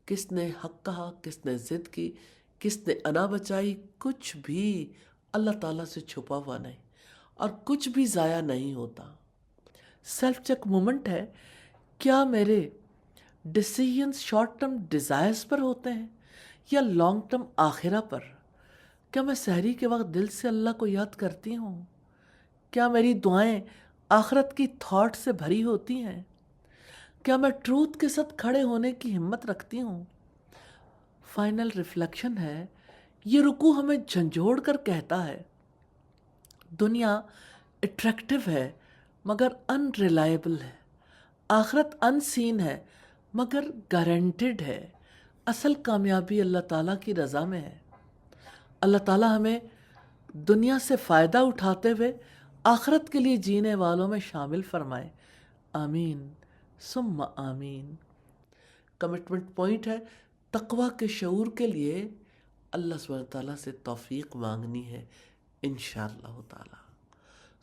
کس نے حق کہا، کس نے ضد کی، کس نے انا بچائی، کچھ بھی اللہ تعالیٰ سے چھپا ہوا نہیں، اور کچھ بھی ضائع نہیں ہوتا۔ سیلف چیک مومنٹ ہے، کیا میرے ڈیسیژنز شارٹ ٹرم ڈیزائرز پر ہوتے ہیں یا لانگ ٹرم آخرہ پر؟ کیا میں سحری کے وقت دل سے اللہ کو یاد کرتی ہوں؟ کیا میری دعائیں آخرت کی تھاٹ سے بھری ہوتی ہیں؟ کیا میں ٹروتھ کے ساتھ کھڑے ہونے کی ہمت رکھتی ہوں؟ فائنل ریفلیکشن ہے، یہ رکوع ہمیں جھنجھوڑ کر کہتا ہے دنیا اٹریکٹیو ہے مگر ان ریلائبل ہے، آخرت ان سین ہے مگر گارنٹیڈ ہے۔ اصل کامیابی اللہ تعالیٰ کی رضا میں ہے۔ اللہ تعالیٰ ہمیں دنیا سے فائدہ اٹھاتے ہوئے آخرت کے لیے جینے والوں میں شامل فرمائے، آمین ثم آمین۔ کمٹمنٹ پوائنٹ ہے، تقوی کے شعور کے لیے اللہ سبحانہ تعالیٰ سے توفیق مانگنی ہے انشاءاللہ تعالیٰ۔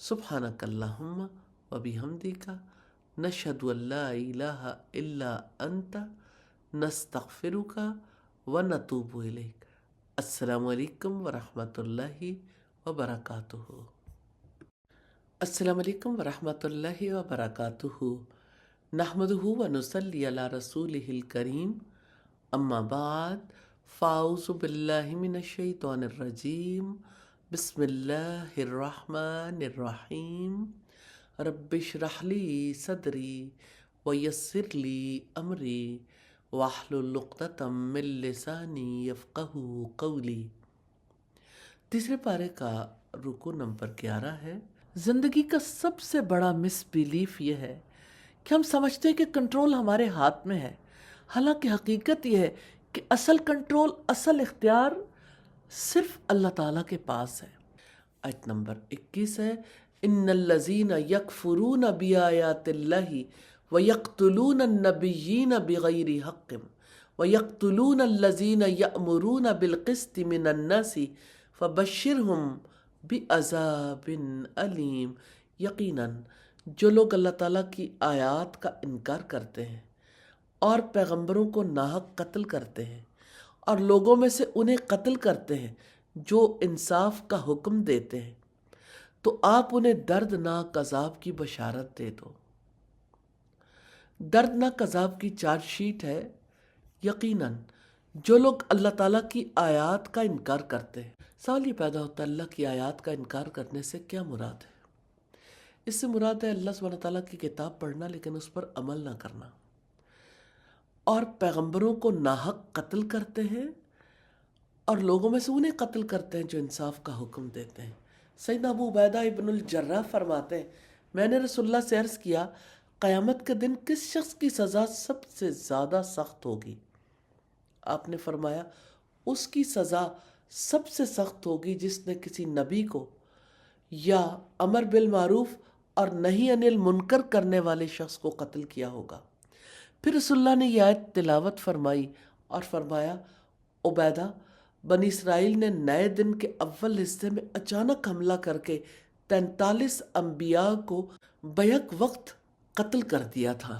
سبحانک اللہم و بحمدک نشہد ان لا الہ الا انت نستغفرک و نتوب الیک۔ السلام علیکم ورحمۃ اللہ وبرکاتہ۔ السلام علیکم ورحمۃ اللہ وبرکاتہ۔ نحمدہ ونصلی علی رسولہ الکریم، اما بعد فاعوذ باللہ من الشیطان الرجیم، بسم اللہ الرحمن الرحیم۔ رب اشرح لی صدری ویسر لی امری واحلل عقدۃ من لسانی یفقہوا قولی۔ تیسرے پارے کا رکوع نمبر 11 ہے۔ زندگی کا سب سے بڑا مس بیلیف یہ ہے کہ ہم سمجھتے ہیں کہ کنٹرول ہمارے ہاتھ میں ہے، حالانکہ حقیقت یہ ہے کہ اصل کنٹرول، اصل اختیار صرف اللہ تعالیٰ کے پاس ہے۔ آیت نمبر 21 ہے، ان الذین یکفرون بآیات اللہ ویقتلون النبیین بغیر حق ویقتلون الذین یأمرون بالقسط من الناس فبشرہم بعذاب علیم۔ یقیناً جو لوگ اللہ تعالیٰ کی آیات کا انکار کرتے ہیں اور پیغمبروں کو ناحق قتل کرتے ہیں اور لوگوں میں سے انہیں قتل کرتے ہیں جو انصاف کا حکم دیتے ہیں، تو آپ انہیں دردناک عذاب کی بشارت دے دو۔ دردناک عذاب کی چارج شیٹ ہے، یقیناً جو لوگ اللہ تعالیٰ کی آیات کا انکار کرتے ہیں۔ سوال یہ پیدا ہوتا ہے اللہ کی آیات کا انکار کرنے سے کیا مراد ہے؟ اس سے مراد ہے اللہ سبحانہ تعالیٰ کی کتاب پڑھنا لیکن اس پر عمل نہ کرنا، اور پیغمبروں کو ناحق قتل کرتے ہیں اور لوگوں میں سے انہیں قتل کرتے ہیں جو انصاف کا حکم دیتے ہیں۔ سیدنا ابو عبیدہ ابن الجراح فرماتے ہیں، میں نے رسول اللہ سے عرض کیا قیامت کے دن کس شخص کی سزا سب سے زیادہ سخت ہوگی؟ آپ نے فرمایا اس کی سزا سب سے سخت ہوگی جس نے کسی نبی کو یا امر بالمعروف اور نہی عن المنکر کرنے والے شخص کو قتل کیا ہوگا۔ پھر رسول اللہ نے یہ آیت تلاوت فرمائی اور فرمایا عبیدہ بنی اسرائیل نے نئے دن کے اول حصے میں اچانک حملہ کر کے 43 انبیاء کو بیک وقت قتل کر دیا تھا۔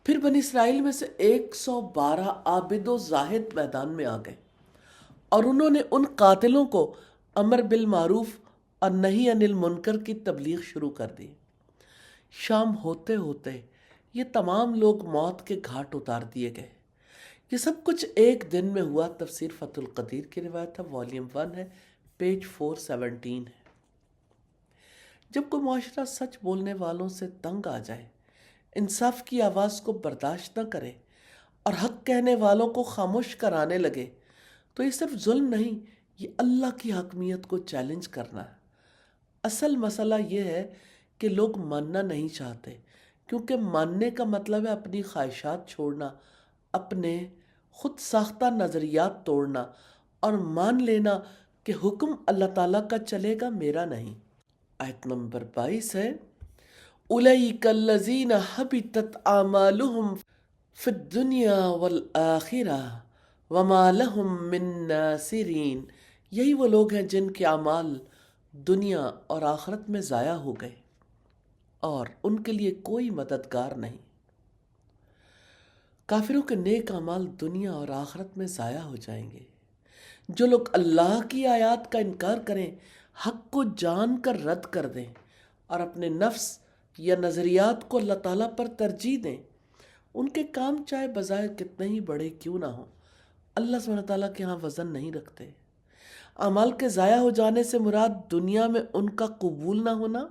پھر بنی اسرائیل میں سے 112 عابد و زاہد میدان میں آ گئے اور انہوں نے ان قاتلوں کو امر بالمعروف اور نہی عن المنکر کی تبلیغ شروع کر دی۔ شام ہوتے ہوتے یہ تمام لوگ موت کے گھاٹ اتار دیے گئے۔ یہ سب کچھ ایک دن میں ہوا۔ تفسیر فتح القدیر کی روایت ہے، والیوم 1 ہے، پیج 417 ہے۔ جب کوئی معاشرہ سچ بولنے والوں سے تنگ آ جائے، انصاف کی آواز کو برداشت نہ کرے اور حق کہنے والوں کو خاموش کرانے لگے، تو یہ صرف ظلم نہیں، یہ اللہ کی حاکمیت کو چیلنج کرنا ہے۔ اصل مسئلہ یہ ہے کہ لوگ ماننا نہیں چاہتے، کیونکہ ماننے کا مطلب ہے اپنی خواہشات چھوڑنا، اپنے خود ساختہ نظریات توڑنا اور مان لینا کہ حکم اللہ تعالیٰ کا چلے گا، میرا نہیں۔ آیت نمبر 22 ہے اولئک الذین حبطت اعمالهم فی الدنیا والآخرہ وما لهم من ناصرین۔ یہی وہ لوگ ہیں جن کے اعمال دنیا اور آخرت میں ضائع ہو گئے اور ان کے لیے کوئی مددگار نہیں۔ کافروں کے نیک اعمال دنیا اور آخرت میں ضائع ہو جائیں گے۔ جو لوگ اللہ کی آیات کا انکار کریں، حق کو جان کر رد کر دیں اور اپنے نفس یا نظریات کو اللہ تعالیٰ پر ترجیح دیں، ان کے کام چاہے بظاہر کتنے ہی بڑے کیوں نہ ہوں، اللہ سبحانہ تعالیٰ کے ہاں وزن نہیں رکھتے۔ اعمال کے ضائع ہو جانے سے مراد دنیا میں ان کا قبول نہ ہونا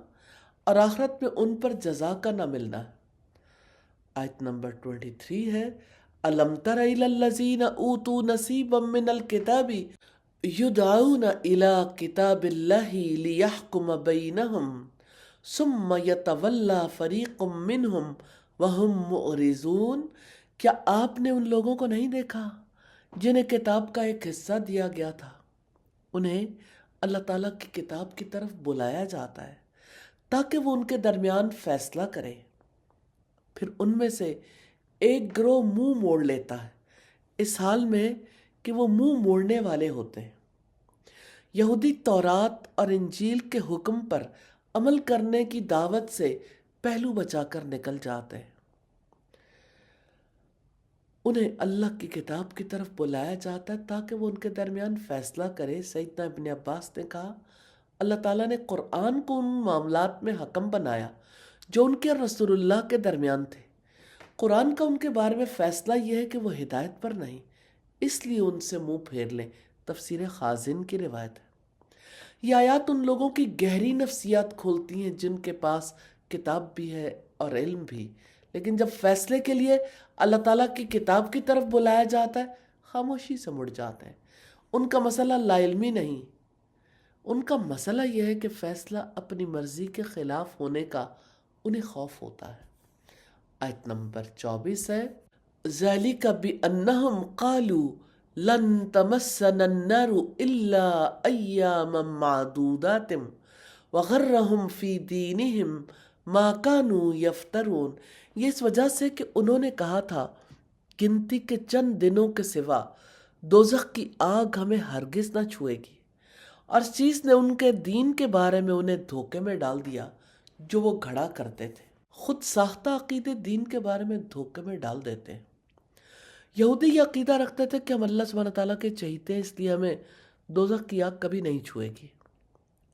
اور آخرت میں ان پر جزا کا نہ ملنا ہے۔ آیت نمبر 23 ہے أَلَمْ تَرَ إِلَى الَّذِينَ أُوتُوا نَصِيبًا مِّنَ الْكِتَابِ يُدْعَوْنَ إِلَى كِتَابِ اللَّهِ لِيَحْكُمَ بَيْنَهُمْ ثُمَّ يَتَوَلَّى فَرِيقٌ مِّنْهُمْ وَهُمْ مُعْرِضُونَ۔ کیا آپ نے ان لوگوں کو نہیں دیکھا جنہیں کتاب کا ایک حصہ دیا گیا تھا؟ انہیں اللہ تعالیٰ کی کتاب کی طرف بلایا جاتا ہے تاکہ وہ ان کے درمیان فیصلہ کرے، پھر ان میں سے ایک گروہ منہ موڑ لیتا ہے، اس حال میں کہ وہ منہ موڑنے والے ہوتے ہیں۔ یہودی تورات اور انجیل کے حکم پر عمل کرنے کی دعوت سے پہلو بچا کر نکل جاتے ہیں۔ انہیں اللہ کی کتاب کی طرف بلایا جاتا ہے تاکہ وہ ان کے درمیان فیصلہ کرے۔ سیدنا ابن عباس نے کہا اللہ تعالیٰ نے قرآن کو ان معاملات میں حکم بنایا جو ان کے اور رسول اللہ کے درمیان تھے۔ قرآن کا ان کے بارے میں فیصلہ یہ ہے کہ وہ ہدایت پر نہیں، اس لیے ان سے منہ پھیر لیں۔ تفسیر خازن کی روایت ہے۔ یہ آیات ان لوگوں کی گہری نفسیات کھولتی ہیں جن کے پاس کتاب بھی ہے اور علم بھی، لیکن جب فیصلے کے لیے اللہ تعالیٰ کی کتاب کی طرف بلایا جاتا ہے خاموشی سے مڑ جاتے ہیں۔ ان کا مسئلہ لا علمی نہیں، ان کا مسئلہ یہ ہے کہ فیصلہ اپنی مرضی کے خلاف ہونے کا انہیں خوف ہوتا ہے۔ آیت نمبر 24 ہے ذَلِكَ بِأَنَّهُمْ قَالُوا لَن تَمَسَّنَا النَّارُ إِلَّا أَيَّامًا مَّعْدُودَاتٍ وَغَرَّهُمْ فِي دِينِهِمْ مَا كَانُوا يَفْتَرُونَ۔ یہ اس وجہ سے کہ انہوں نے کہا تھا گنتی کے چند دنوں کے سوا دوزخ کی آگ ہمیں ہرگز نہ چھوئے گی، اور اس چیز نے ان کے دین کے بارے میں انہیں دھوکے میں ڈال دیا جو وہ گھڑا کرتے تھے۔ خود ساختہ عقیدے دین کے بارے میں دھوکے میں ڈال دیتے ہیں۔ یہودی یہ عقیدہ رکھتے تھے کہ ہم اللہ سبحانہ تعالیٰ کے چہیتے ہیں، اس لیے ہمیں دوزخ کی آگ کبھی نہیں چھوئے گی،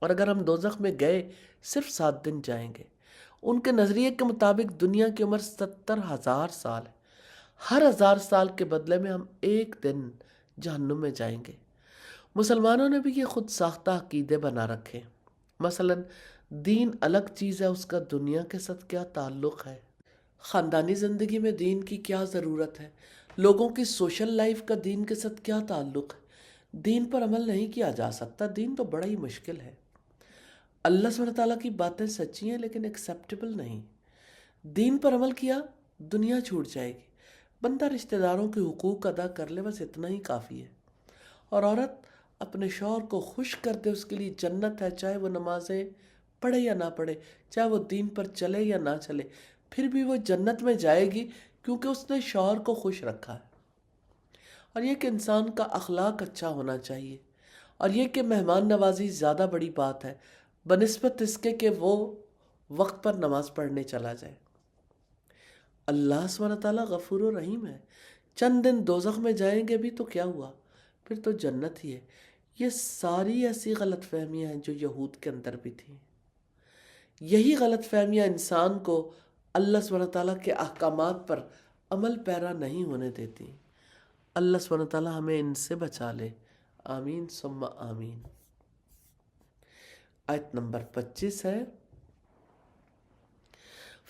اور اگر ہم دوزخ میں گئے صرف 7 دن جائیں گے۔ ان کے نظریے کے مطابق دنیا کی عمر 70,000 سال ہے، ہر 1000 سال کے بدلے میں ہم ایک دن جہنم میں جائیں گے۔ مسلمانوں نے بھی یہ خود ساختہ عقیدے بنا رکھے، مثلا دین الگ چیز ہے، اس کا دنیا کے ساتھ کیا تعلق ہے، خاندانی زندگی میں دین کی کیا ضرورت ہے، لوگوں کی سوشل لائف کا دین کے ساتھ کیا تعلق ہے۔ دین پر عمل نہیں کیا جا سکتا، دین تو بڑا ہی مشکل ہے۔ اللہ سبحانہ تعالیٰ کی باتیں سچی ہیں لیکن ایکسیپٹیبل نہیں۔ دین پر عمل کیا، دنیا چھوٹ جائے گی، بندہ رشتہ داروں کے حقوق ادا کر لے، بس اتنا ہی کافی ہے۔ اور عورت اپنے شوہر کو خوش کر دے، اس کے لیے جنت ہے، چاہے وہ نمازیں پڑھے یا نہ پڑھے، چاہے وہ دین پر چلے یا نہ چلے، پھر بھی وہ جنت میں جائے گی، کیونکہ اس نے شوہر کو خوش رکھا ہے۔ اور یہ کہ انسان کا اخلاق اچھا ہونا چاہیے، اور یہ کہ مہمان نوازی زیادہ بڑی بات ہے بنسبت اس کے کہ وہ وقت پر نماز پڑھنے چلا جائے۔ اللہ سبحانہ تعالیٰ غفور و رحیم ہے، چند دن دوزخ میں جائیں گے بھی تو کیا ہوا، پھر تو جنت ہی ہے۔ یہ ساری ایسی غلط فہمیاں ہیں جو یہود کے اندر بھی تھیں۔ یہی غلط فہمیاں انسان کو اللہ سبحانہ تعالیٰ کے احکامات پر عمل پیرا نہیں ہونے دیتی۔ اللہ سبحانہ تعالیٰ ہمیں ان سے بچا لے، آمین ثم آمین۔ آیت نمبر 25 ہے،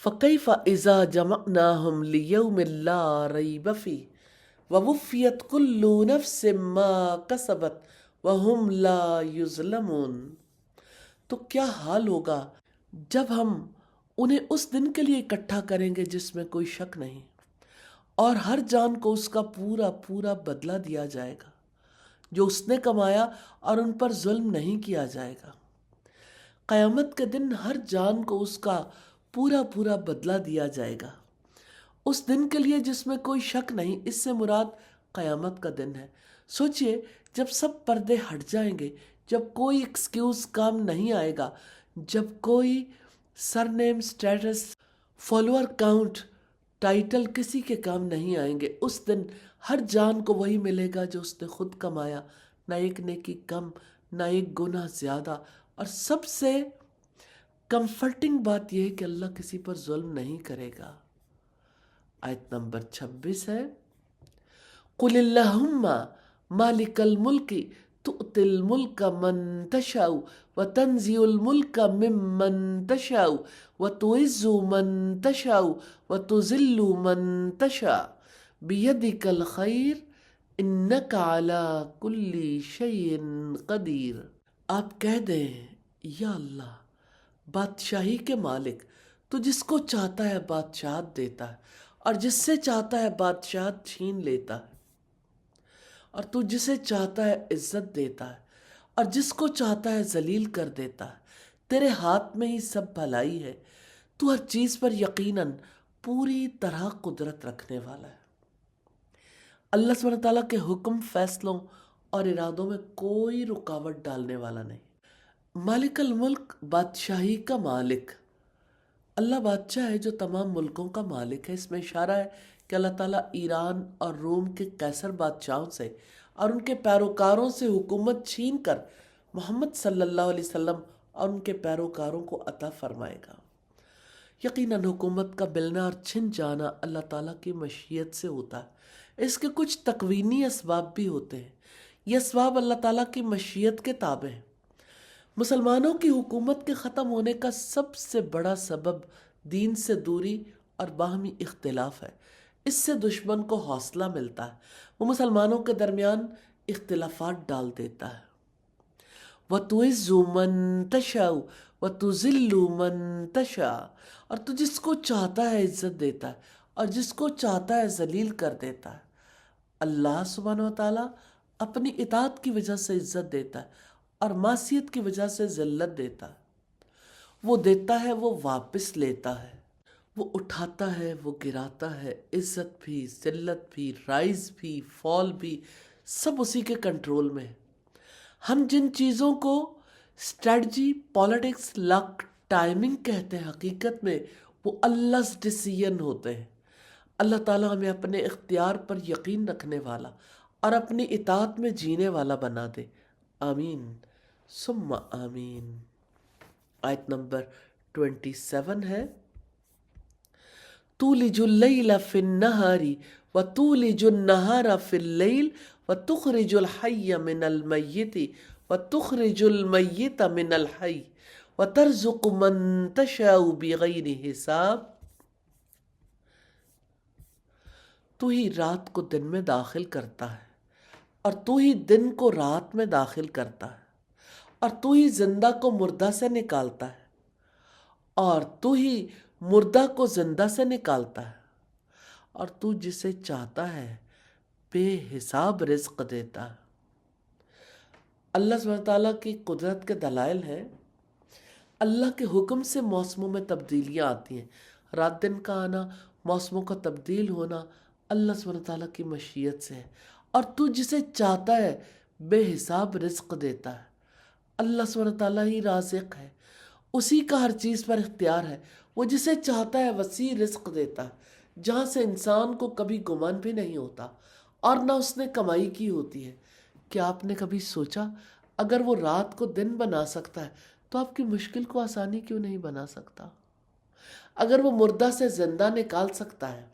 فَكَيْفَ إِذَا جَمَعْنَاهُمْ لِيَوْمٍ لَا رَيْبَ فِيهِ وَوُفِّيَتْ كُلُّ نَفْسٍ مَا كَسَبَتْ وَهُمْ لَا يُظْلَمُونَ۔ تو کیا حال ہوگا جب ہم انہیں اس دن کے لیے اکٹھا کریں گے جس میں کوئی شک نہیں، اور ہر جان کو اس کا پورا پورا بدلہ دیا جائے گا جو اس نے کمایا، اور ان پر ظلم نہیں کیا جائے گا۔ قیامت کے دن ہر جان کو اس کا پورا پورا بدلہ دیا جائے گا، اس دن کے لیے جس میں کوئی شک نہیں۔ اس سے مراد قیامت کا دن ہے۔ سوچئے جب سب پردے ہٹ جائیں گے، جب کوئی ایکسکیوز کام نہیں آئے گا، جب کوئی سر نیم، سٹیٹس، فالوور کاؤنٹ، ٹائٹل کسی کے کام نہیں آئیں گے، اس دن ہر جان کو وہی ملے گا جو اس نے خود کمایا، نہ ایک نیکی کم، نہ ایک گناہ زیادہ۔ اور سب سے کمفرٹنگ بات یہ ہے کہ اللہ کسی پر ظلم نہیں کرے گا۔ آیت نمبر 26 ہے، قُلِ اللَّهُمَّ مَالِكَ الْمُلْكِ تُؤْتِي الْمُلْكَ مَن تَشَاءُ وَتَنزِعُ الْمُلْكَ مِمَّن تَشَاءُ وَتُعِزُّ مَن تَشَاءُ وَتُذِلُّ مَن تَشَاءُ بِيَدِكَ الْخَيْرُ إِنَّكَ عَلَى كُلِّ شَيْءٍ قَدِيرٌ۔ آپ کہہ دیں، یا اللہ بادشاہی کے مالک، تو جس کو چاہتا ہے بادشاہت دیتا ہے، اور جس سے چاہتا ہے بادشاہت چھین لیتا ہے، اور تو جسے چاہتا ہے عزت دیتا ہے، اور جس کو چاہتا ہے ذلیل کر دیتا ہے۔ تیرے ہاتھ میں ہی سب بھلائی ہے، تو ہر چیز پر یقیناً پوری طرح قدرت رکھنے والا ہے۔ اللہ سبحانہ تعالیٰ کے حکم، فیصلوں اور ارادوں میں کوئی رکاوٹ ڈالنے والا نہیں۔ مالک الملک، بادشاہی کا مالک، اللہ بادشاہ ہے جو تمام ملکوں کا مالک ہے۔ اس میں اشارہ ہے کہ اللہ تعالیٰ ایران اور روم کے قیصر بادشاہوں سے اور ان کے پیروکاروں سے حکومت چھین کر محمد صلی اللہ علیہ وسلم اور ان کے پیروکاروں کو عطا فرمائے گا۔ یقیناً حکومت کا ملنا اور چھن جانا اللہ تعالیٰ کی مشیت سے ہوتا ہے۔ اس کے کچھ تکوینی اسباب بھی ہوتے ہیں، یہ اسباب اللہ تعالیٰ کی مشیت کے تابع ہیں۔ مسلمانوں کی حکومت کے ختم ہونے کا سب سے بڑا سبب دین سے دوری اور باہمی اختلاف ہے۔ اس سے دشمن کو حوصلہ ملتا ہے، وہ مسلمانوں کے درمیان اختلافات ڈال دیتا ہے۔ وَتُعِزُّ مَن تَشَاءُ وَتُذِلُّ مَن تَشَاءُ، اور تو جس کو چاہتا ہے عزت دیتا ہے اور جس کو چاہتا ہے ذلیل کر دیتا ہے۔ اللہ سبحانہ و تعالیٰ اپنی اطاعت کی وجہ سے عزت دیتا ہے اور معصیت کی وجہ سے ذلت دیتا ہے۔ وہ دیتا ہے، وہ واپس لیتا ہے، وہ اٹھاتا ہے، وہ گراتا ہے۔ عزت بھی، ذلت بھی، رائز بھی، فال بھی، سب اسی کے کنٹرول میں ہے۔ ہم جن چیزوں کو اسٹریٹجی، پالیٹکس، لک، ٹائمنگ کہتے ہیں، حقیقت میں وہ اللہ's ڈیسیژن ہوتے ہیں۔ اللہ تعالیٰ ہمیں اپنے اختیار پر یقین رکھنے والا اور اپنی اطاعت میں جینے والا بنا دے، آمین ثم آمین۔ آیت نمبر 27 ہے، تولج اللیل فی النہار وتولج النہار فی اللیل وتخرج الحی من المیت وتخرج المیت من الحی وترزق من تشاء بغیر حساب۔ تو ہی رات کو دن میں داخل کرتا ہے اور تو ہی دن کو رات میں داخل کرتا ہے، اور تو ہی زندہ کو مردہ سے نکالتا ہے، اور تو ہی مردہ کو زندہ سے نکالتا ہے، اور تو جسے چاہتا ہے بے حساب رزق دیتا ہے۔ اللہ سبحانہ تعالیٰ کی قدرت کے دلائل ہیں۔ اللہ کے حکم سے موسموں میں تبدیلیاں آتی ہیں، رات دن کا آنا، موسموں کا تبدیل ہونا اللہ سبحانہ تعالیٰ کی مشیت سے ہے، اور تو جسے چاہتا ہے بے حساب رزق دیتا ہے۔ اللہ سبحانہ تعالیٰ ہی رازق ہے، اسی کا ہر چیز پر اختیار ہے، وہ جسے چاہتا ہے وسیع رزق دیتا ہے، جہاں سے انسان کو کبھی گمان بھی نہیں ہوتا اور نہ اس نے کمائی کی ہوتی ہے۔ کیا آپ نے کبھی سوچا اگر وہ رات کو دن بنا سکتا ہے تو آپ کی مشکل کو آسانی کیوں نہیں بنا سکتا؟ اگر وہ مردہ سے زندہ نکال سکتا ہے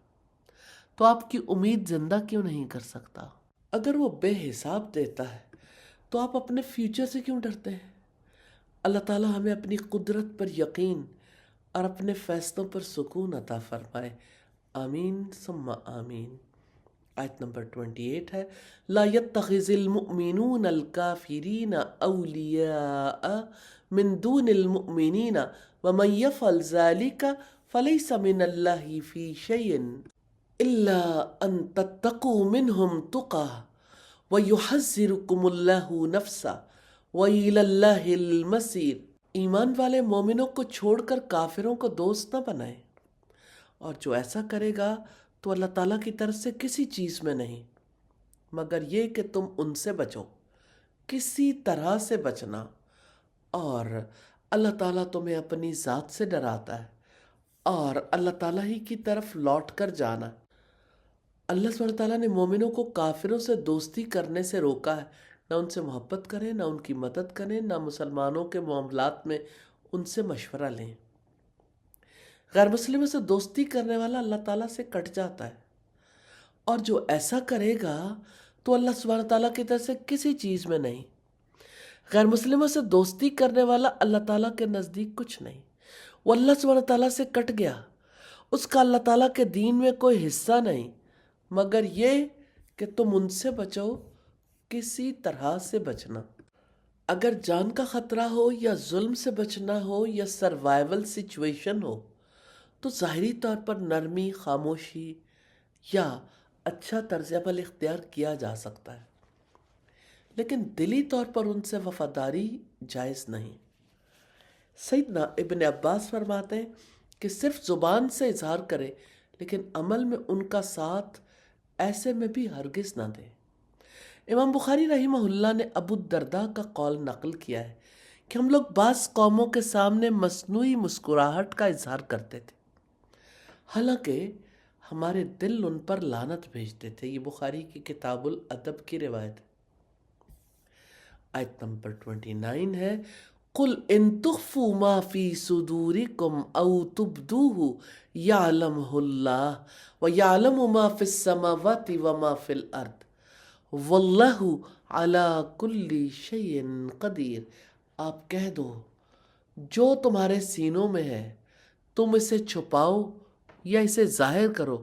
تو آپ کی امید زندہ کیوں نہیں کر سکتا؟ اگر وہ بے حساب دیتا ہے تو آپ اپنے فیوچر سے کیوں ڈرتے ہیں؟ اللہ تعالیٰ ہمیں اپنی قدرت پر یقین اور اپنے فیصلوں پر سکون عطا فرمائے، آمین ثم آمین۔ آیت نمبر 28 ہے، لا يتخذ المؤمنون الكافرین اولیاء من دون المؤمنین ومن يفعل ذلك فلیس من اللہ فی شیء الا ان تتقوا منهم تقى وَيُحَذِّرُكُمُ اللَّهُ نَفْسَهُ وَإِلَى اللَّهِ الْمَصِيرُ۔ ایمان والے مومنوں کو چھوڑ کر کافروں کو دوست نہ بنائیں، اور جو ایسا کرے گا تو اللہ تعالیٰ کی طرف سے کسی چیز میں نہیں مگر یہ کہ تم ان سے بچو، کسی طرح سے بچنا، اور اللہ تعالیٰ تمہیں اپنی ذات سے ڈراتا ہے، اور اللہ تعالیٰ ہی کی طرف لوٹ کر جانا۔ اللہ سبحانہ تعالیٰ نے مومنوں کو کافروں سے دوستی کرنے سے روکا ہے، نہ ان سے محبت کریں، نہ ان کی مدد کریں، نہ مسلمانوں کے معاملات میں ان سے مشورہ لیں۔ غیر مسلموں سے دوستی کرنے والا اللہ تعالیٰ سے کٹ جاتا ہے، اور جو ایسا کرے گا تو اللہ سبحانہ تعالیٰ کی طرف سے کسی چیز میں نہیں۔ غیر مسلموں سے دوستی کرنے والا اللہ تعالیٰ کے نزدیک کچھ نہیں، وہ اللہ سبحانہ تعالیٰ سے کٹ گیا، اس کا اللہ تعالیٰ کے دین میں کوئی حصہ نہیں مگر یہ کہ تم ان سے بچو، کسی طرح سے بچنا۔ اگر جان کا خطرہ ہو یا ظلم سے بچنا ہو یا سروائیول سچویشن ہو تو ظاہری طور پر نرمی، خاموشی یا اچھا طرز عمل اختیار کیا جا سکتا ہے، لیکن دلی طور پر ان سے وفاداری جائز نہیں۔ سیدنا ابن عباس فرماتے ہیں کہ صرف زبان سے اظہار کرے لیکن عمل میں ان کا ساتھ ایسے میں بھی ہرگز نہ دے۔ امام بخاری رحمہ اللہ نے ابو الدرداء کا قول نقل کیا ہے کہ ہم لوگ بعض قوموں کے سامنے مصنوعی مسکراہٹ کا اظہار کرتے تھے، حالانکہ ہمارے دل ان پر لعنت بھیجتے تھے۔ یہ بخاری کی کتاب الادب کی روایت ہے۔ آیت نمبر 29 ہے، قُلْ إِن تُخْفُوا مَا فِي صُدُورِكُمْ أَوْ تُبْدُوهُ يَعْلَمْهُ اللَّهُ وَيَعْلَمُ مَا فِي السَّمَاوَاتِ وَمَا فِي الْأَرْضِ وَاللَّهُ عَلَى كُلِّ شَيْءٍ قَدِيرٌ۔ آپ کہہ دو جو تمہارے سینوں میں ہے تم اسے چھپاؤ یا اسے ظاہر کرو،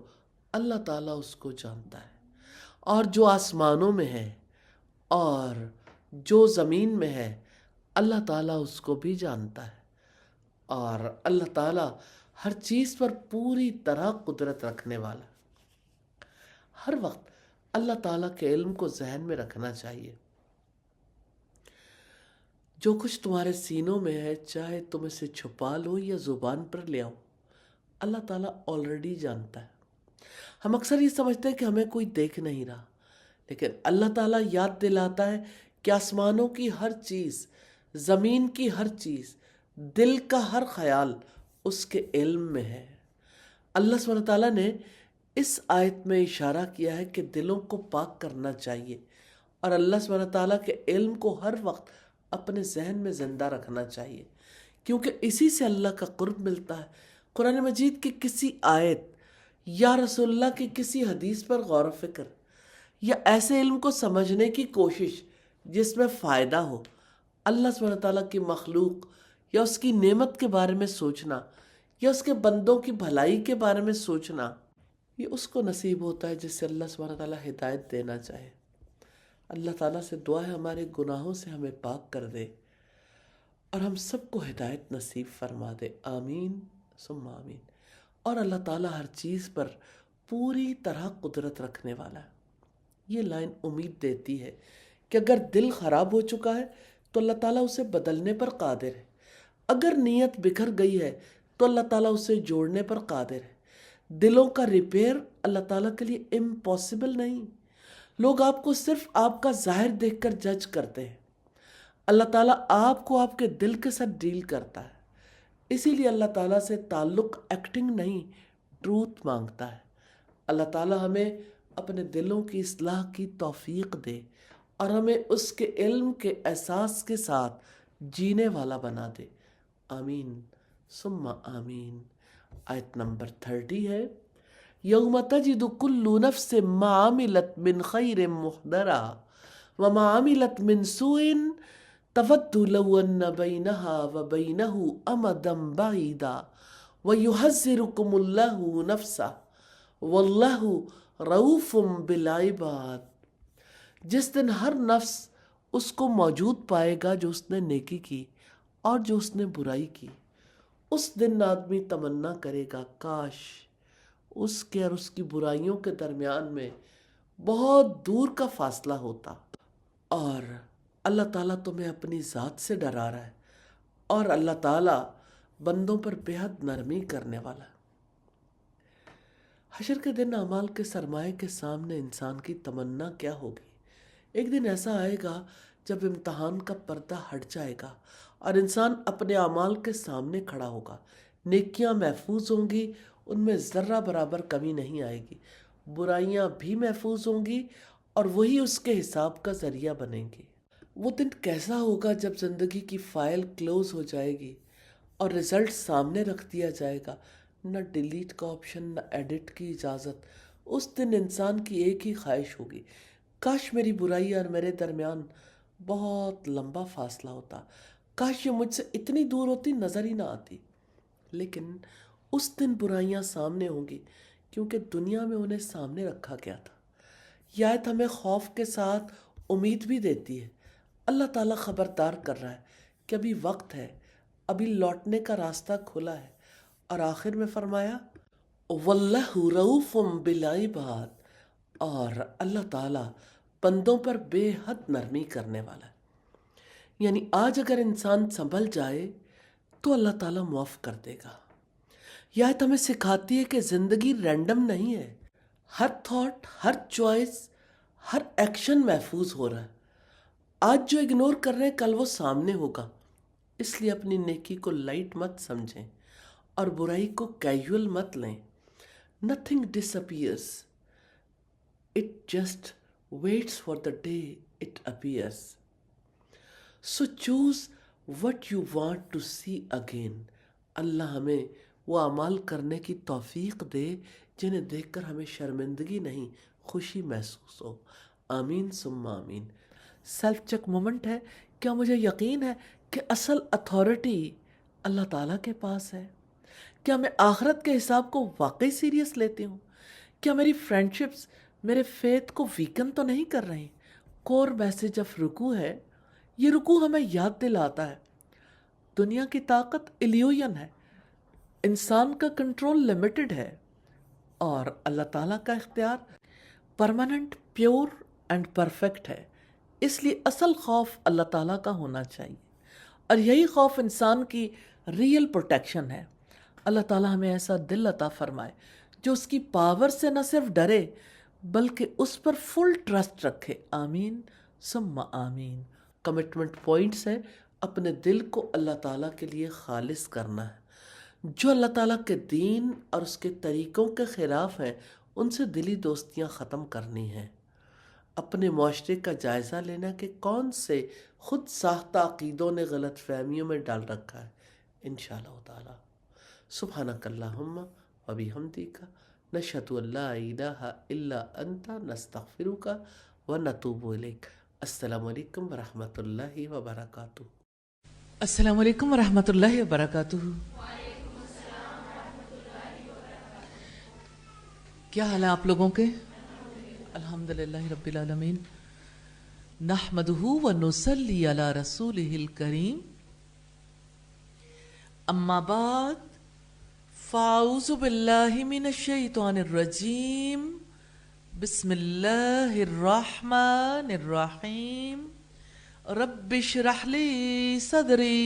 اللہ تعالیٰ اس کو جانتا ہے، اور جو آسمانوں میں ہے اور جو زمین میں ہے اللہ تعالیٰ اس کو بھی جانتا ہے، اور اللہ تعالیٰ ہر چیز پر پوری طرح قدرت رکھنے والا۔ ہر وقت اللہ تعالیٰ کے علم کو ذہن میں رکھنا چاہیے۔ جو کچھ تمہارے سینوں میں ہے چاہے تم اسے چھپا لو یا زبان پر لے آؤ، اللہ تعالیٰ آلریڈی جانتا ہے۔ ہم اکثر یہ سمجھتے ہیں کہ ہمیں کوئی دیکھ نہیں رہا، لیکن اللہ تعالیٰ یاد دلاتا ہے کہ آسمانوں کی ہر چیز، زمین کی ہر چیز، دل کا ہر خیال اس کے علم میں ہے۔ اللہ سبحانہ تعالیٰ نے اس آیت میں اشارہ کیا ہے کہ دلوں کو پاک کرنا چاہیے اور اللہ سبحانہ تعالیٰ کے علم کو ہر وقت اپنے ذہن میں زندہ رکھنا چاہیے، کیونکہ اسی سے اللہ کا قرب ملتا ہے۔ قرآن مجید کی کسی آیت یا رسول اللہ کی کسی حدیث پر غور و فکر یا ایسے علم کو سمجھنے کی کوشش جس میں فائدہ ہو، اللہ سبحانہ تعالیٰ کی مخلوق یا اس کی نعمت کے بارے میں سوچنا یا اس کے بندوں کی بھلائی کے بارے میں سوچنا، یہ اس کو نصیب ہوتا ہے جس سے اللہ سبحانہ تعالیٰ ہدایت دینا چاہے۔ اللہ تعالیٰ سے دعا ہے ہمارے گناہوں سے ہمیں پاک کر دے اور ہم سب کو ہدایت نصیب فرما دے، آمین ثم آمین۔ اور اللہ تعالیٰ ہر چیز پر پوری طرح قدرت رکھنے والا ہے۔ یہ لائن امید دیتی ہے کہ اگر دل خراب ہو چکا ہے تو اللہ تعالیٰ اسے بدلنے پر قادر ہے، اگر نیت بکھر گئی ہے تو اللہ تعالیٰ اسے جوڑنے پر قادر ہے۔ دلوں کا ریپیئر اللہ تعالیٰ کے لیے امپاسبل نہیں۔ لوگ آپ کو صرف آپ کا ظاہر دیکھ کر جج کرتے ہیں، اللہ تعالیٰ آپ کو آپ کے دل کے ساتھ ڈیل کرتا ہے۔ اسی لیے اللہ تعالیٰ سے تعلق ایکٹنگ نہیں، ٹروتھ مانگتا ہے۔ اللہ تعالیٰ ہمیں اپنے دلوں کی اصلاح کی توفیق دے اور ہمیں اس کے علم کے احساس کے ساتھ جینے والا بنا دے، آمین ثم آمین۔ آیت نمبر 30 ہے، یوم تجد کل نفس ما عملت من خیر محضرا وما عملت من سوء تود لو ان بینها وبینہ امدا بعیدا ویحذرکم اللہ نفسہ واللہ رؤوف بالعباد۔ جس دن ہر نفس اس کو موجود پائے گا جو اس نے نیکی کی اور جو اس نے برائی کی، اس دن آدمی تمنا کرے گا کاش اس کے اور اس کی برائیوں کے درمیان میں بہت دور کا فاصلہ ہوتا۔ اور اللہ تعالیٰ تمہیں اپنی ذات سے ڈرا رہا ہے، اور اللہ تعالیٰ بندوں پر بے حد نرمی کرنے والا ہے۔ حشر کے دن اعمال کے سرمایے کے سامنے انسان کی تمنا کیا ہوگی؟ ایک دن ایسا آئے گا جب امتحان کا پردہ ہٹ جائے گا اور انسان اپنے اعمال کے سامنے کھڑا ہوگا۔ نیکیاں محفوظ ہوں گی، ان میں ذرہ برابر کمی نہیں آئے گی، برائیاں بھی محفوظ ہوں گی اور وہی اس کے حساب کا ذریعہ بنیں گی۔ وہ دن کیسا ہوگا جب زندگی کی فائل کلوز ہو جائے گی اور رزلٹ سامنے رکھ دیا جائے گا، نہ ڈیلیٹ کا آپشن، نہ ایڈٹ کی اجازت۔ اس دن انسان کی ایک ہی خواہش ہوگی، کاش میری برائی اور میرے درمیان بہت لمبا فاصلہ ہوتا، کاش یہ مجھ سے اتنی دور ہوتی نظر ہی نہ آتی۔ لیکن اس دن برائیاں سامنے ہوں گی کیونکہ دنیا میں انہیں سامنے رکھا گیا تھا۔ یہ آیت ہمیں خوف کے ساتھ امید بھی دیتی ہے۔ اللہ تعالیٰ خبردار کر رہا ہے کہ ابھی وقت ہے، ابھی لوٹنے کا راستہ کھلا ہے، اور آخر میں فرمایا واللہ رؤوف بالعباد، اور اللہ تعالیٰ بندوں پر بے حد نرمی کرنے والا ہے۔ یعنی آج اگر انسان سنبھل جائے تو اللہ تعالیٰ معاف کر دے گا۔ یہ آیت ہمیں سکھاتی ہے کہ زندگی رینڈم نہیں ہے، ہر تھاٹ، ہر چوائس، ہر ایکشن محفوظ ہو رہا ہے۔ آج جو اگنور کر رہے ہیں کل وہ سامنے ہوگا، اس لیے اپنی نیکی کو لائٹ مت سمجھیں اور برائی کو کیجول مت لیں۔ Nothing disappears. It just waits for the day it appears. So choose what you want to see again. اللہ ہمیں وہ اعمال کرنے کی توفیق دے جنہیں دیکھ کر ہمیں شرمندگی نہیں، خوشی محسوس ہو، آمین ثم آمین۔ سیلف چیک مومنٹ ہے، کیا مجھے یقین ہے کہ اصل اتھارٹی اللہ تعالیٰ کے پاس ہے؟ کیا میں آخرت کے حساب کو واقعی سیریس لیتی ہوں؟ کیا میری فرینڈشپس میرے فیتھ کو ویکن تو نہیں کر رہی؟ کور میسج آف رکوع ہے۔ یہ رکوع ہمیں یاد دلاتا ہے دنیا کی طاقت ایلیوژن ہے، انسان کا کنٹرول لمیٹڈ ہے، اور اللہ تعالیٰ کا اختیار پرماننٹ، پیور اینڈ پرفیکٹ ہے۔ اس لیے اصل خوف اللہ تعالیٰ کا ہونا چاہیے، اور یہی خوف انسان کی ریئل پروٹیکشن ہے۔ اللہ تعالیٰ ہمیں ایسا دل عطا فرمائے جو اس کی پاور سے نہ صرف ڈرے بلکہ اس پر فل ٹرسٹ رکھے، آمین ثم آمین۔ کمٹمنٹ پوائنٹس ہے، اپنے دل کو اللہ تعالیٰ کے لیے خالص کرنا ہے۔ جو اللہ تعالیٰ کے دین اور اس کے طریقوں کے خلاف ہیں ان سے دلی دوستیاں ختم کرنی ہیں۔ اپنے معاشرے کا جائزہ لینا کہ کون سے خود ساختہ عقیدوں نے غلط فہمیوں میں ڈال رکھا ہے، انشاءاللہ تعالیٰ۔ سبحانک اللہم و بحمدک نشہد ان لا الہ الا انت نستغفرک و نتوب الیک۔ السلام علیکم ورحمۃ اللہ وبرکاتہ۔ السلام علیکم ورحمۃ اللہ وبرکاتہ۔ کیا حال ہے آپ لوگوں کے؟ الحمدللہ رب العالمین، نحمدہ ونصلی علی رسولہ الکریم، اما بعد فاعوذ باللہ من الشیطان الرجیم بسم اللہ الرحمن الرحیم رب اشرح لی صدری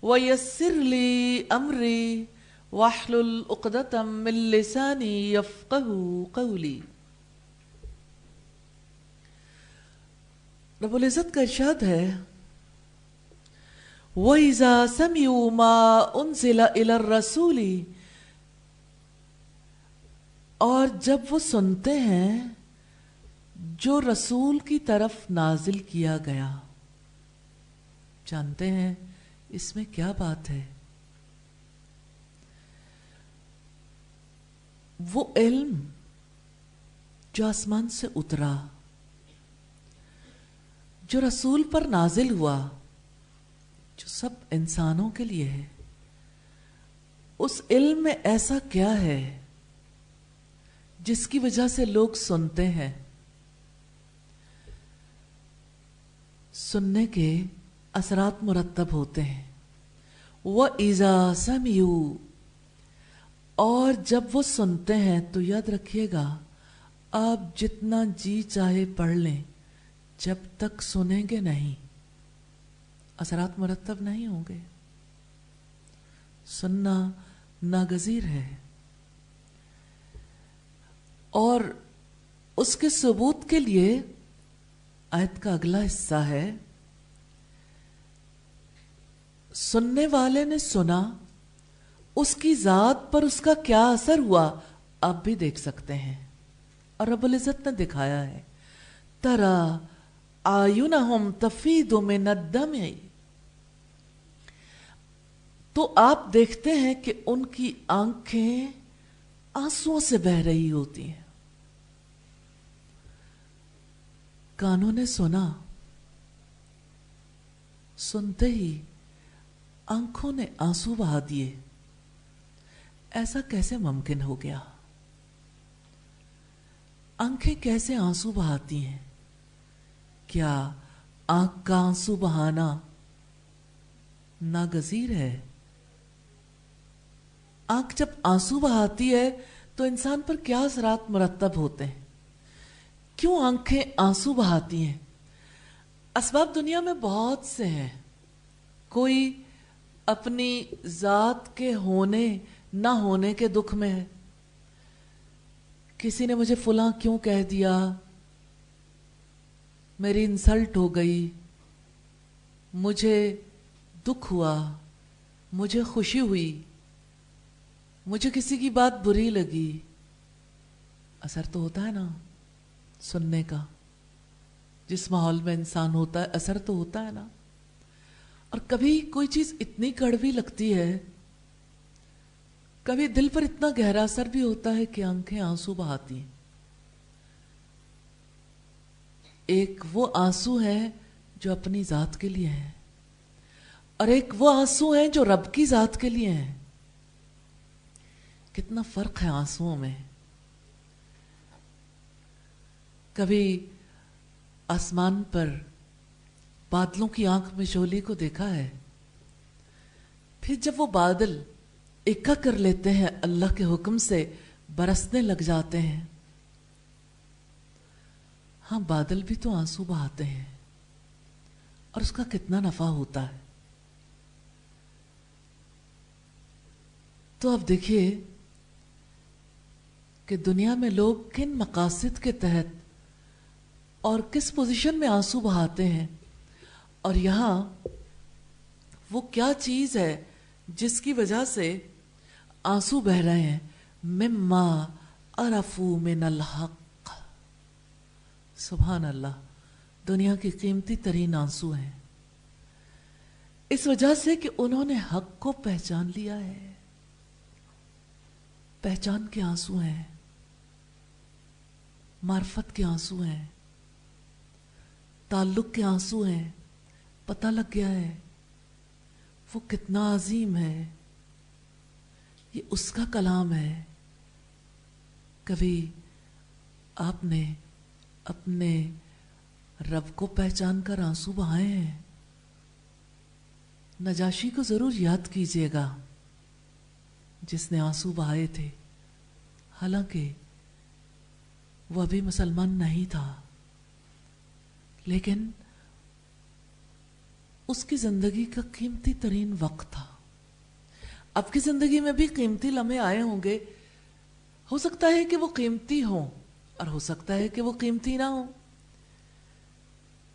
ویسر لی امری واحلل عقدۃ من لسانی یفقہوا قولی۔ رب العزت کا ارشاد ہے وَإِذَا سَمِعُوا مَا أُنزِلَ إِلَى الرَّسُولِ، اور جب وہ سنتے ہیں جو رسول کی طرف نازل کیا گیا، جانتے ہیں اس میں کیا بات ہے؟ وہ علم جو آسمان سے اترا، جو رسول پر نازل ہوا، جو سب انسانوں کے لیے ہے، اس علم میں ایسا کیا ہے جس کی وجہ سے لوگ سنتے ہیں؟ سننے کے اثرات مرتب ہوتے ہیں۔ وَإِذَا سَمِعُوا، اور جب وہ سنتے ہیں تو یاد رکھیے گا آپ جتنا جی چاہے پڑھ لیں، جب تک سنیں گے نہیں اثرات مرتب نہیں ہوں گے۔ سننا ناگزیر ہے، اور اس کے ثبوت کے لیے آیت کا اگلا حصہ ہے سننے والے نے سنا، اس کی ذات پر اس کا کیا اثر ہوا آپ بھی دیکھ سکتے ہیں، اور رب العزت نے دکھایا ہے ترى اعینہم تفیض من الدمع، تو آپ دیکھتے ہیں کہ ان کی آنکھیں آنسوؤں سے بہہ رہی ہوتی ہیں۔ کانوں نے سنا، سنتے ہی آنکھوں نے آنسو بہا دیے۔ ایسا کیسے ممکن ہو گیا؟ آنکھیں کیسے آنسو بہاتی ہیں؟ کیا آنکھ کا آنسو بہانا ناگزیر ہے؟ آنکھ جب آنسو بہاتی ہے تو انسان پر کیا اثرات مرتب ہوتے ہیں؟ کیوں آنکھیں آنسو بہاتی ہیں؟ اسباب دنیا میں بہت سے ہیں۔ کوئی اپنی ذات کے ہونے نہ ہونے کے دکھ میں ہے، کسی نے مجھے فلاں کیوں کہہ دیا، میری انسلٹ ہو گئی، مجھے دکھ ہوا، مجھے خوشی ہوئی، مجھے کسی کی بات بری لگی۔ اثر تو ہوتا ہے نا سننے کا، جس ماحول میں انسان ہوتا ہے اثر تو ہوتا ہے نا۔ اور کبھی کوئی چیز اتنی کڑوی لگتی ہے، کبھی دل پر اتنا گہرا اثر بھی ہوتا ہے کہ آنکھیں آنسو بہاتی ہیں۔ ایک وہ آنسو ہیں جو اپنی ذات کے لیے ہیں، اور ایک وہ آنسو ہیں جو رب کی ذات کے لیے ہیں۔ کتنا فرق ہے آنسوؤں میں۔ کبھی آسمان پر بادلوں کی آنکھ میں شعلے کو دیکھا ہے، پھر جب وہ بادل اکٹھا کر لیتے ہیں اللہ کے حکم سے برسنے لگ جاتے ہیں، ہاں بادل بھی تو آنسو بہاتے ہیں، اور اس کا کتنا نفع ہوتا ہے۔ تو اب دیکھیے کہ دنیا میں لوگ کن مقاصد کے تحت اور کس پوزیشن میں آنسو بہاتے ہیں، اور یہاں وہ کیا چیز ہے جس کی وجہ سے آنسو بہ رہے ہیں؟ مما عرفوا من الحق، سبحان اللہ، دنیا کی قیمتی ترین آنسو ہیں، اس وجہ سے کہ انہوں نے حق کو پہچان لیا ہے۔ پہچان کے آنسو ہیں، معرفت کے آنسو ہیں، تعلق کے آنسو ہیں، پتہ لگ گیا ہے وہ کتنا عظیم ہے، یہ اس کا کلام ہے۔ کبھی آپ نے اپنے رب کو پہچان کر آنسو بہائے ہیں؟ نجاشی کو ضرور یاد کیجیے گا، جس نے آنسو بہائے تھے، حالانکہ وہ ابھی مسلمان نہیں تھا، لیکن اس کی زندگی کا قیمتی ترین وقت تھا. آپ کی زندگی میں بھی قیمتی لمحے آئے ہوں گے، ہو سکتا ہے کہ وہ قیمتی ہوں اور ہو سکتا ہے کہ وہ قیمتی نہ ہوں.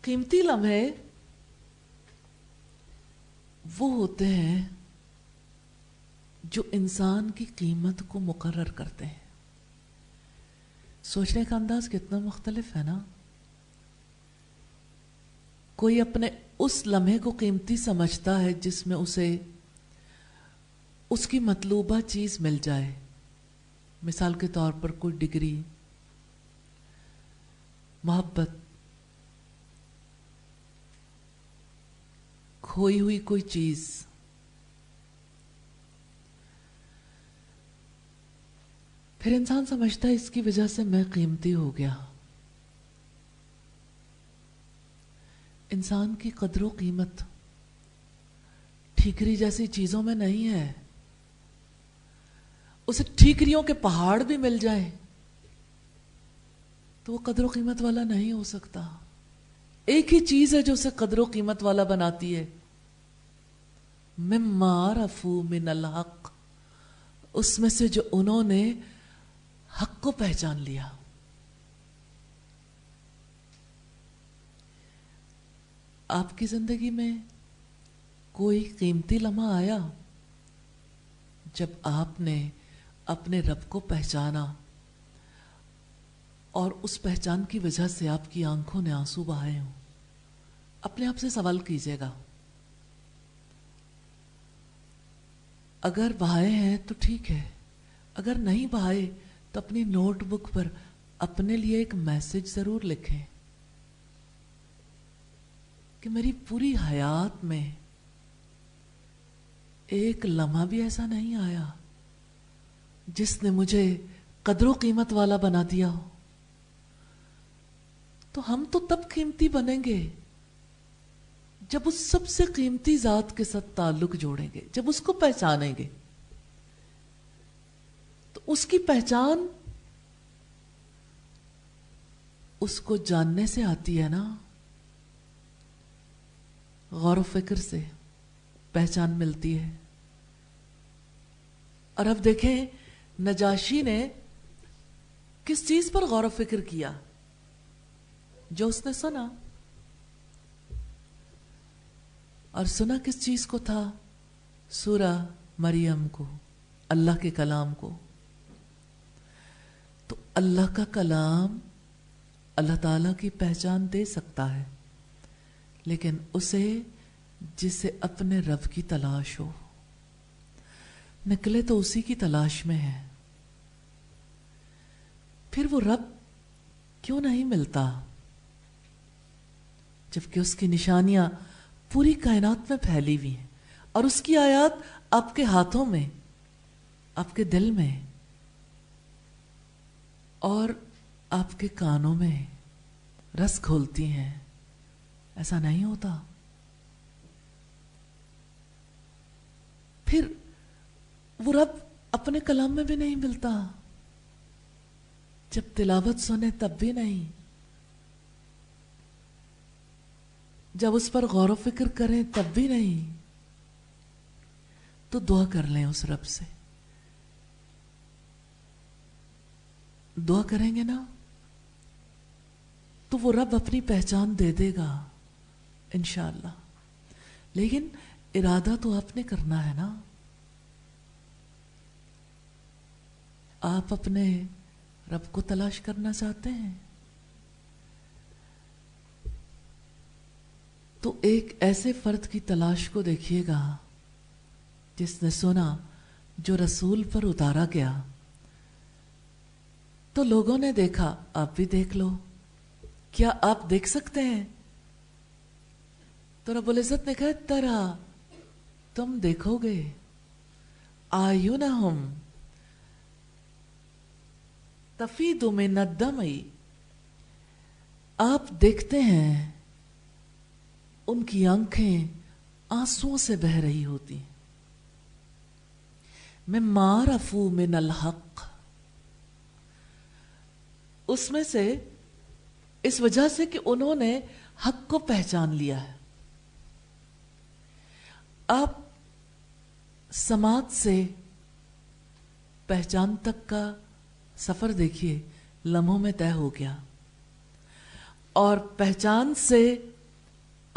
قیمتی لمحے وہ ہوتے ہیں جو انسان کی قیمت کو مقرر کرتے ہیں. سوچنے کا انداز کتنا مختلف ہے نا. کوئی اپنے اس لمحے کو قیمتی سمجھتا ہے جس میں اسے اس کی مطلوبہ چیز مل جائے. مثال کے طور پر کوئی ڈگری، محبت، کھوئی ہوئی کوئی چیز. پھر انسان سمجھتا ہے اس کی وجہ سے میں قیمتی ہو گیا. انسان کی قدر و قیمت ٹھیکری جیسی چیزوں میں نہیں ہے. اسے ٹھیکریوں کے پہاڑ بھی مل جائیں تو وہ قدر و قیمت والا نہیں ہو سکتا. ایک ہی چیز ہے جو اسے قدر و قیمت والا بناتی ہے، مما عرفوا من الحق، اس میں سے جو انہوں نے حق کو پہچان لیا. آپ کی زندگی میں کوئی قیمتی لمحہ آیا جب آپ نے اپنے رب کو پہچانا اور اس پہچان کی وجہ سے آپ کی آنکھوں نے آنسو بہائے ہوں؟ اپنے آپ سے سوال کیجیے گا. اگر بہائے ہیں تو ٹھیک ہے، اگر نہیں بہائے تو اپنی نوٹ بک پر اپنے لیے ایک میسج ضرور لکھیں کہ میری پوری حیات میں ایک لمحہ بھی ایسا نہیں آیا جس نے مجھے قدر و قیمت والا بنا دیا ہو. تو ہم تو تب قیمتی بنیں گے جب اس سب سے قیمتی ذات کے ساتھ تعلق جوڑیں گے، جب اس کو پہچانیں گے. تو اس کی پہچان اس کو جاننے سے آتی ہے نا، غور و فکر سے پہچان ملتی ہے. اور اب دیکھیں نجاشی نے کس چیز پر غور و فکر کیا؟ جو اس نے سنا. اور سنا کس چیز کو تھا؟ سورہ مریم کو، اللہ کے کلام کو. تو اللہ کا کلام اللہ تعالیٰ کی پہچان دے سکتا ہے، لیکن اسے جسے اپنے رب کی تلاش ہو. نکلے تو اسی کی تلاش میں ہے. پھر وہ رب کیوں نہیں ملتا جبکہ اس کی نشانیاں پوری کائنات میں پھیلی ہوئی ہیں اور اس کی آیات آپ کے ہاتھوں میں، آپ کے دل میں اور آپ کے کانوں میں رس کھولتی ہیں؟ ایسا نہیں ہوتا. پھر وہ رب اپنے کلام میں بھی نہیں ملتا، جب تلاوت سنے تب بھی نہیں، جب اس پر غور و فکر کریں تب بھی نہیں. تو دعا کر لیں اس رب سے. دعا کریں گے نا تو وہ رب اپنی پہچان دے دے گا انشاءاللہ. لیکن ارادہ تو آپ نے کرنا ہے نا. آپ اپنے رب کو تلاش کرنا چاہتے ہیں تو ایک ایسے فرد کی تلاش کو دیکھیے گا جس نے سنا جو رسول پر اتارا گیا. تو لوگوں نے دیکھا، آپ بھی دیکھ لو. کیا آپ دیکھ سکتے ہیں؟ تو رب العزت نے کہا ترا، تم دیکھو گے. اعینہم تفیض من الدمع، آپ دیکھتے ہیں ان کی آنکھیں آنسوؤں سے بہہ رہی ہوتی. مما عرفوا من الحق، اس میں سے اس وجہ سے کہ انہوں نے حق کو پہچان لیا ہے. آپ سماعت سے پہچان تک کا سفر دیکھیے، لمحوں میں طے ہو گیا، اور پہچان سے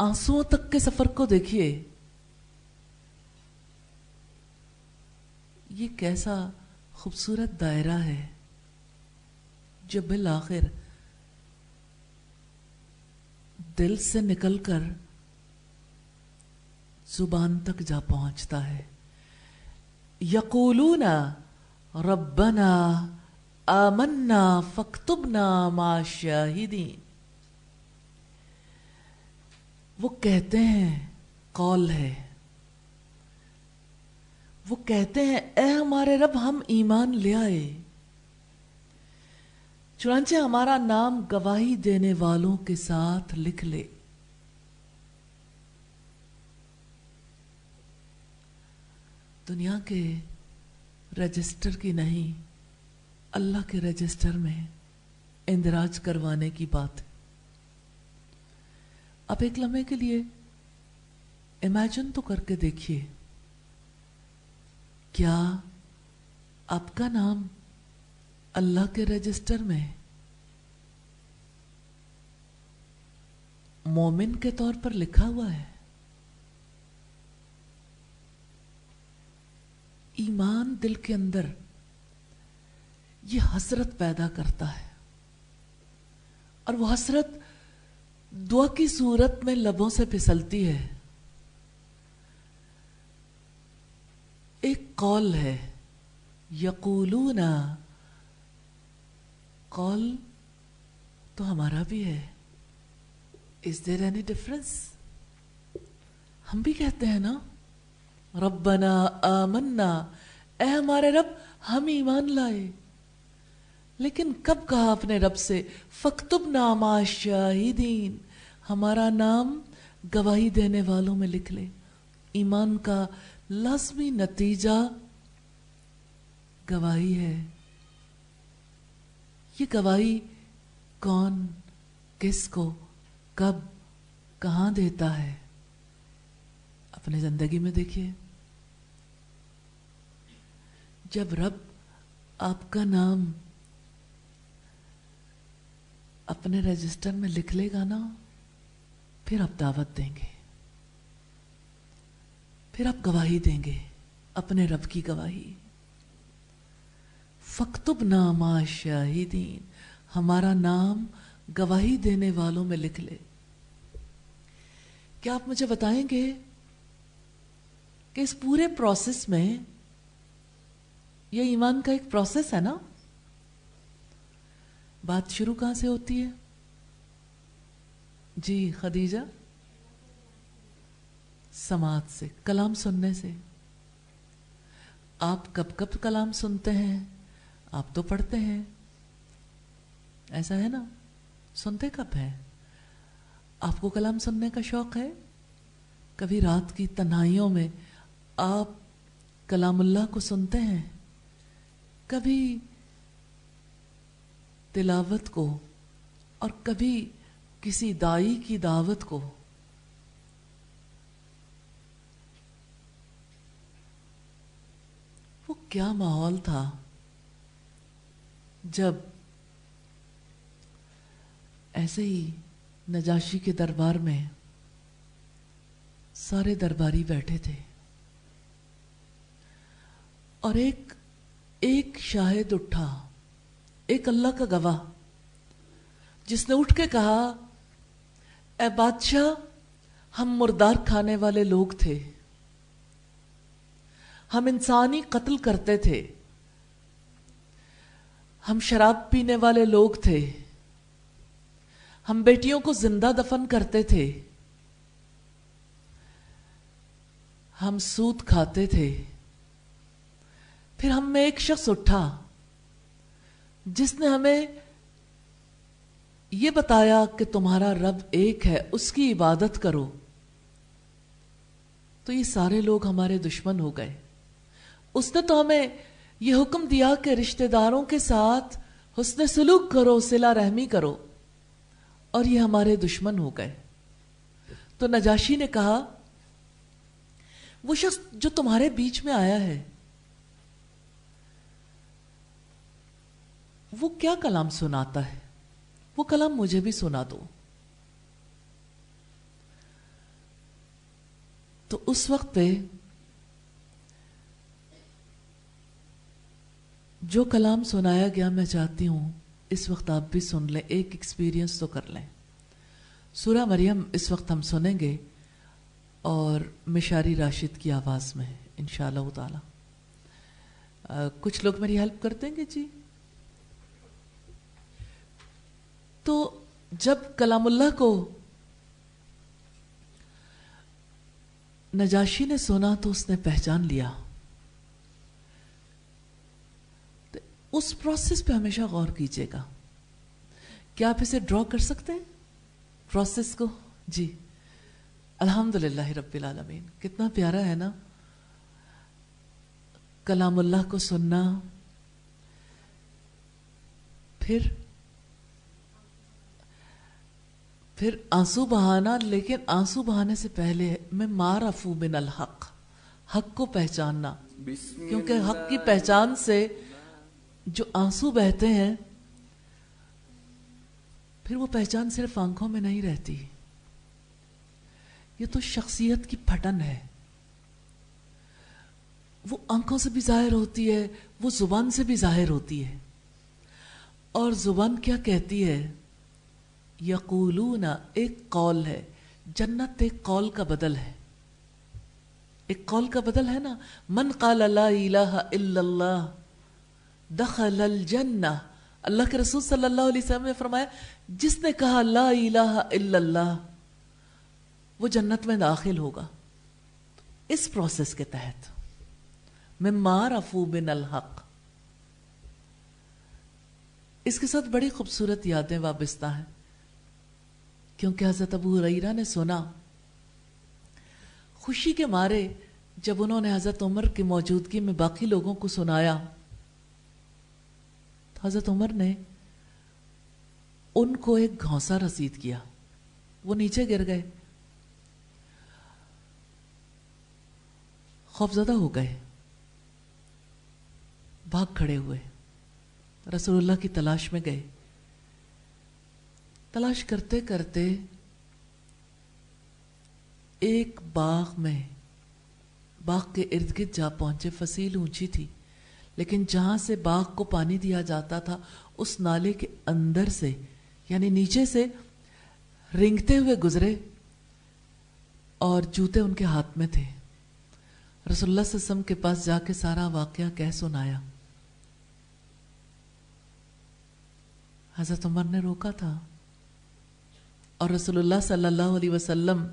آنسوؤں تک کے سفر کو دیکھیے، یہ کیسا خوبصورت دائرہ ہے جو بالآخر دل سے نکل کر زبان تک جا پہنچتا ہے. یقولون ربنا آمنا فاکتبنا مع الشاہدین، وہ کہتے ہیں، قول ہے، وہ کہتے ہیں اے ہمارے رب ہم ایمان لے آئے، چنانچہ ہمارا نام گواہی دینے والوں کے ساتھ لکھ لے. دنیا کے رجسٹر کی نہیں، اللہ کے رجسٹر میں اندراج کروانے کی بات ہے. آپ ایک لمحے کے لیے امیجن تو کر کے دیکھیے، کیا آپ کا نام اللہ کے رجسٹر میں مومن کے طور پر لکھا ہوا ہے؟ ایمان دل کے اندر یہ حسرت پیدا کرتا ہے، اور وہ حسرت دعا کی صورت میں لبوں سے پھسلتی ہے. ایک قول ہے، یقولون، قول تو ہمارا بھی ہے. Is there any difference؟ ہم بھی کہتے ہیں نا ربنا آمنا، اے ہمارے رب ہم ایمان لائے، لیکن کب کہا اپنے رب سے فاکتبنا مع الشاہدین، ہمارا نام گواہی دینے والوں میں لکھ لے. ایمان کا لازمی نتیجہ گواہی ہے. یہ گواہی کون، کس کو، کب، کہاں دیتا ہے؟ اپنے زندگی میں دیکھیے، جب رب آپ کا نام اپنے رجسٹر میں لکھ لے گا نا، پھر آپ دعوت دیں گے، پھر آپ گواہی دیں گے، اپنے رب کی گواہی. فاکتبنا مع الشاہدین، ہمارا نام گواہی دینے والوں میں لکھ لے. کیا آپ مجھے بتائیں گے کہ اس پورے پروسیس میں، یہ ایمان کا ایک پروسیس ہے نا، بات شروع کہاں سے ہوتی ہے؟ جی خدیجہ، سماعت سے، کلام سننے سے. آپ کب کب کلام سنتے ہیں؟ آپ تو پڑھتے ہیں، ایسا ہے نا، سنتے کب ہیں؟ آپ کو کلام سننے کا شوق ہے؟ کبھی رات کی تنہائیوں میں آپ کلام اللہ کو سنتے ہیں؟ کبھی تلاوت کو، اور کبھی کسی دائی کی دعوت کو. وہ کیا ماحول تھا جب ایسے ہی نجاشی کے دربار میں سارے درباری بیٹھے تھے، اور ایک شاہد اٹھا، ایک اللہ کا گواہ، جس نے اٹھ کے کہا اے بادشاہ، ہم مردار کھانے والے لوگ تھے، ہم انسانی قتل کرتے تھے، ہم شراب پینے والے لوگ تھے، ہم بیٹیوں کو زندہ دفن کرتے تھے، ہم سود کھاتے تھے. پھر ہم میں ایک شخص اٹھا جس نے ہمیں یہ بتایا کہ تمہارا رب ایک ہے، اس کی عبادت کرو. تو یہ سارے لوگ ہمارے دشمن ہو گئے، اس نے تو ہمیں یہ حکم دیا کہ رشتہ داروں کے ساتھ حسن سلوک کرو، صلہ رحمی کرو، اور یہ ہمارے دشمن ہو گئے. تو نجاشی نے کہا وہ شخص جو تمہارے بیچ میں آیا ہے وہ کیا کلام سناتا ہے، وہ کلام مجھے بھی سنا دو. تو اس وقت پہ جو کلام سنایا گیا میں چاہتی ہوں اس وقت آپ بھی سن لیں، ایک ایکسپیرینس تو کر لیں. سورہ مریم اس وقت ہم سنیں گے اور مشاری راشد کی آواز میں انشاءاللہ تعالی. کچھ لوگ میری ہیلپ کر دیں گے جی؟ تو جب کلام اللہ کو نجاشی نے سنا تو اس نے پہچان لیا. اس پروسیس پہ ہمیشہ غور کیجیے گا. کیا آپ اسے ڈرا کر سکتے ہیں پروسیس کو؟ جی الحمدللہ رب العالمین. کتنا پیارا ہے نا کلام اللہ کو سننا، پھر آنسو بہانا. لیکن آنسو بہانے سے پہلے میں معرفو من الحق، حق کو پہچاننا، کیونکہ حق کی پہچان سے جو آنسو بہتے ہیں پھر وہ پہچان صرف آنکھوں میں نہیں رہتی، یہ تو شخصیت کی پھٹن ہے. وہ آنکھوں سے بھی ظاہر ہوتی ہے، وہ زبان سے بھی ظاہر ہوتی ہے. اور زبان کیا کہتی ہے؟ یقولون ایک قول ہے، جنت ایک قول کا بدل ہے. ایک قول کا بدل ہے نا. من قال لا الہ الا اللہ دخل الجنہ. اللہ کے رسول صلی اللہ علیہ وسلم نے فرمایا جس نے کہا لا الہ الا اللہ وہ جنت میں داخل ہوگا. اس پروسیس کے تحت مما عرفوا من الحق. اس کے ساتھ بڑی خوبصورت یادیں وابستہ ہیں، کیونکہ حضرت ابو ہریرہ نے سنا، خوشی کے مارے جب انہوں نے حضرت عمر کی موجودگی میں باقی لوگوں کو سنایا، حضرت عمر نے ان کو ایک گھونسا رسید کیا. وہ نیچے گر گئے، خوفزدہ ہو گئے، بھاگ کھڑے ہوئے، رسول اللہ کی تلاش میں گئے. تلاش کرتے کرتے ایک باغ میں، باغ کے ارد گرد جا پہنچے. فصیل اونچی تھی لیکن جہاں سے باغ کو پانی دیا جاتا تھا اس نالے کے اندر سے، یعنی نیچے سے رینگتے ہوئے گزرے اور جوتے ان کے ہاتھ میں تھے. رسول اللہ صلی اللہ علیہ وسلم کے پاس جا کے سارا واقعہ کہہ سنایا. حضرت عمر نے روکا تھا، اور رسول اللہ صلی اللہ علیہ وسلم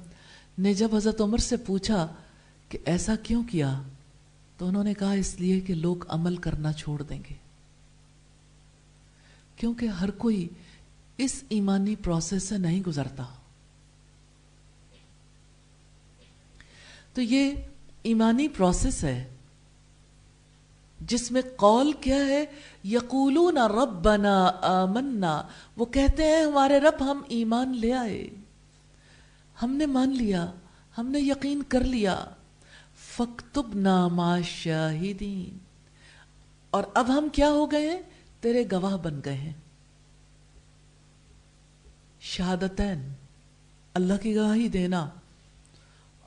نے جب حضرت عمر سے پوچھا کہ ایسا کیوں کیا تو انہوں نے کہا اس لیے کہ لوگ عمل کرنا چھوڑ دیں گے، کیونکہ ہر کوئی اس ایمانی پروسیس سے نہیں گزرتا. تو یہ ایمانی پروسیس ہے جس میں قول کیا ہے؟ یقولون ربنا آمنا. وہ کہتے ہیں ہمارے رب ہم ایمان لے آئے، ہم نے مان لیا، ہم نے یقین کر لیا. فاکتبنا مع الشاہدین. اور اب ہم کیا ہو گئے ہیں؟ تیرے گواہ بن گئے ہیں. شہادتین، اللہ کی گواہی دینا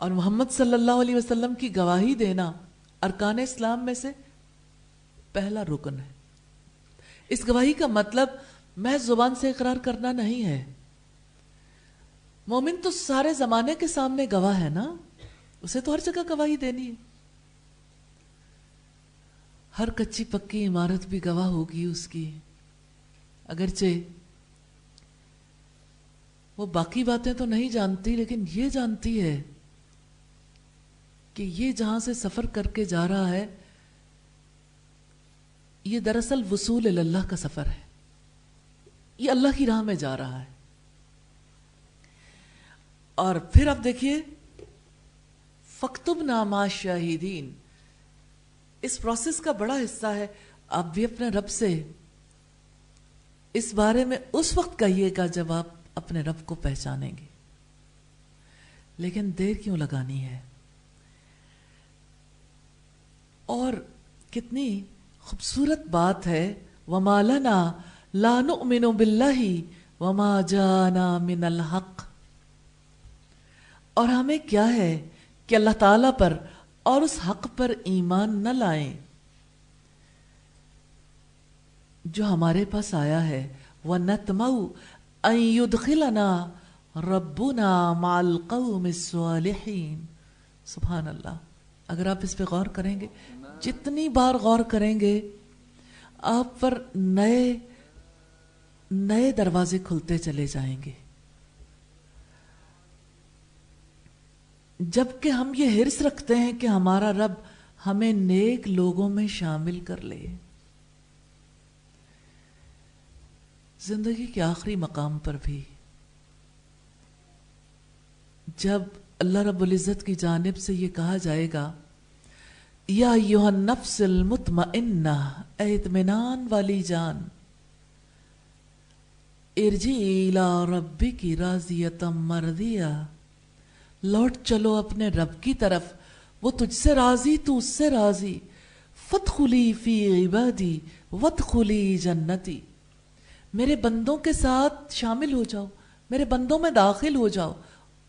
اور محمد صلی اللہ علیہ وسلم کی گواہی دینا ارکان اسلام میں سے پہلا رکن ہے. اس گواہی کا مطلب محض زبان سے اقرار کرنا نہیں ہے. مومن تو سارے زمانے کے سامنے گواہ ہے نا، اسے تو ہر جگہ گواہی دینی ہے. ہر کچی پکی عمارت بھی گواہ ہوگی اس کی، اگرچہ وہ باقی باتیں تو نہیں جانتی لیکن یہ جانتی ہے کہ یہ جہاں سے سفر کر کے جا رہا ہے یہ دراصل وصول اللہ کا سفر ہے، یہ اللہ کی راہ میں جا رہا ہے. اور پھر اب دیکھیے فاکتبنا مع الشاہدین، اس پروسیس کا بڑا حصہ ہے. آپ بھی اپنے رب سے اس بارے میں اس وقت کہیے گا جب آپ اپنے رب کو پہچانیں گے. لیکن دیر کیوں لگانی ہے؟ اور کتنی خوبصورت بات ہے، وَمَا لَنَا لَا نُؤْمِنُ بِاللَّهِ وَمَا جَاءَنَا مِنَ الْحَقِّ. اور ہمیں کیا ہے کہ اللہ تعالیٰ پر اور اس حق پر ایمان نہ لائیں جو ہمارے پاس آیا ہے. وَنَطْمَعُ أَن يُدْخِلَنَا رَبُّنَا مَعَ الْقَوْمِ الصَّالِحِينَ. سبحان اللہ. اگر آپ اس پہ غور کریں گے، جتنی بار غور کریں گے، آپ پر نئے نئے دروازے کھلتے چلے جائیں گے. جبکہ ہم یہ حرص رکھتے ہیں کہ ہمارا رب ہمیں نیک لوگوں میں شامل کر لے. زندگی کے آخری مقام پر بھی جب اللہ رب العزت کی جانب سے یہ کہا جائے گا، یا ایھا النفس المطمئنہ، اے اطمینان والی جان، ارجعی الی ربک راضیۃ مرضیہ، لوٹ چلو اپنے رب کی طرف، وہ تجھ سے راضی، تو اس سے راضی. فادخلی فی عبادی وادخلی جنتی، میرے بندوں کے ساتھ شامل ہو جاؤ، میرے بندوں میں داخل ہو جاؤ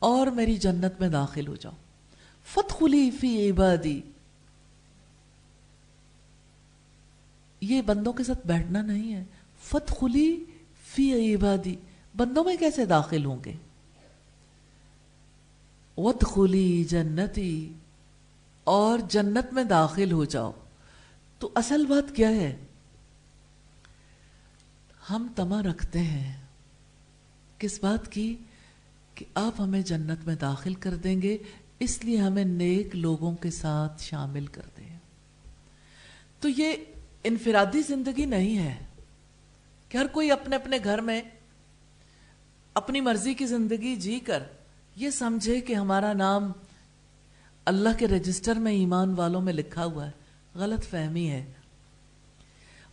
اور میری جنت میں داخل ہو جاؤ. فادخلی فی عبادی، یہ بندوں کے ساتھ بیٹھنا نہیں ہے. فادخلی فی عبادی، بندوں میں کیسے داخل ہوں گے؟ وادخلی جنتی، اور جنت میں داخل ہو جاؤ. تو اصل بات کیا ہے؟ ہم طمع رکھتے ہیں کس بات کی؟ کہ آپ ہمیں جنت میں داخل کر دیں گے، اس لیے ہمیں نیک لوگوں کے ساتھ شامل کر دیں. تو یہ انفرادی زندگی نہیں ہے کہ ہر کوئی اپنے اپنے گھر میں اپنی مرضی کی زندگی جی کر یہ سمجھے کہ ہمارا نام اللہ کے رجسٹر میں ایمان والوں میں لکھا ہوا ہے. غلط فہمی ہے.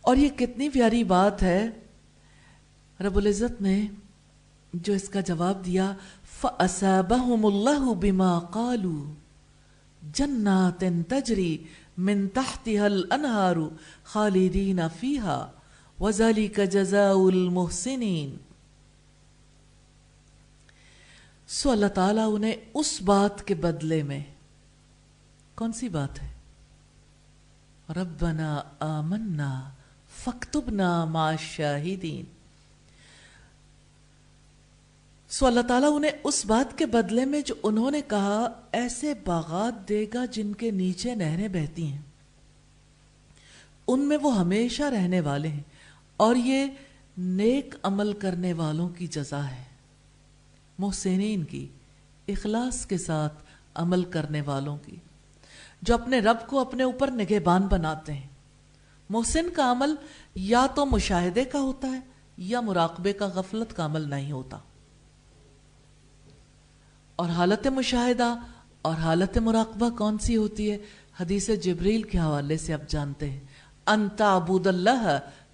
اور یہ کتنی پیاری بات ہے رب العزت نے جو اس کا جواب دیا، فَأَصَابَهُمُ اللَّهُ بِمَا قَالُوا جَنَّاتٍ تَجْرِي مِن تَحْتِهَا الْأَنْهَارُ خَالِدِينَ فِيهَا وَذَلِكَ جَزَاءُ الْمُحْسِنِينَ. سو اللہ تعالیٰ انہیں اس بات کے بدلے میں، کون سی بات ہے؟ ربنا آمنا فاکتبنا مع الشاہدین. سو اللہ تعالیٰ انہیں اس بات کے بدلے میں جو انہوں نے کہا، ایسے باغات دے گا جن کے نیچے نہریں بہتی ہیں، ان میں وہ ہمیشہ رہنے والے ہیں، اور یہ نیک عمل کرنے والوں کی جزا ہے، محسنین کی، اخلاص کے ساتھ عمل کرنے والوں کی، جو اپنے رب کو اپنے اوپر نگہبان بناتے ہیں. محسن کا عمل یا تو مشاہدے کا ہوتا ہے یا مراقبے کا، غفلت کا عمل نہیں ہوتا. اور حالت مشاہدہ اور حالت مراقبہ کون سی ہوتی ہے؟ حدیث جبریل کے حوالے سے آپ جانتے ہیں، ان تعبد اللہ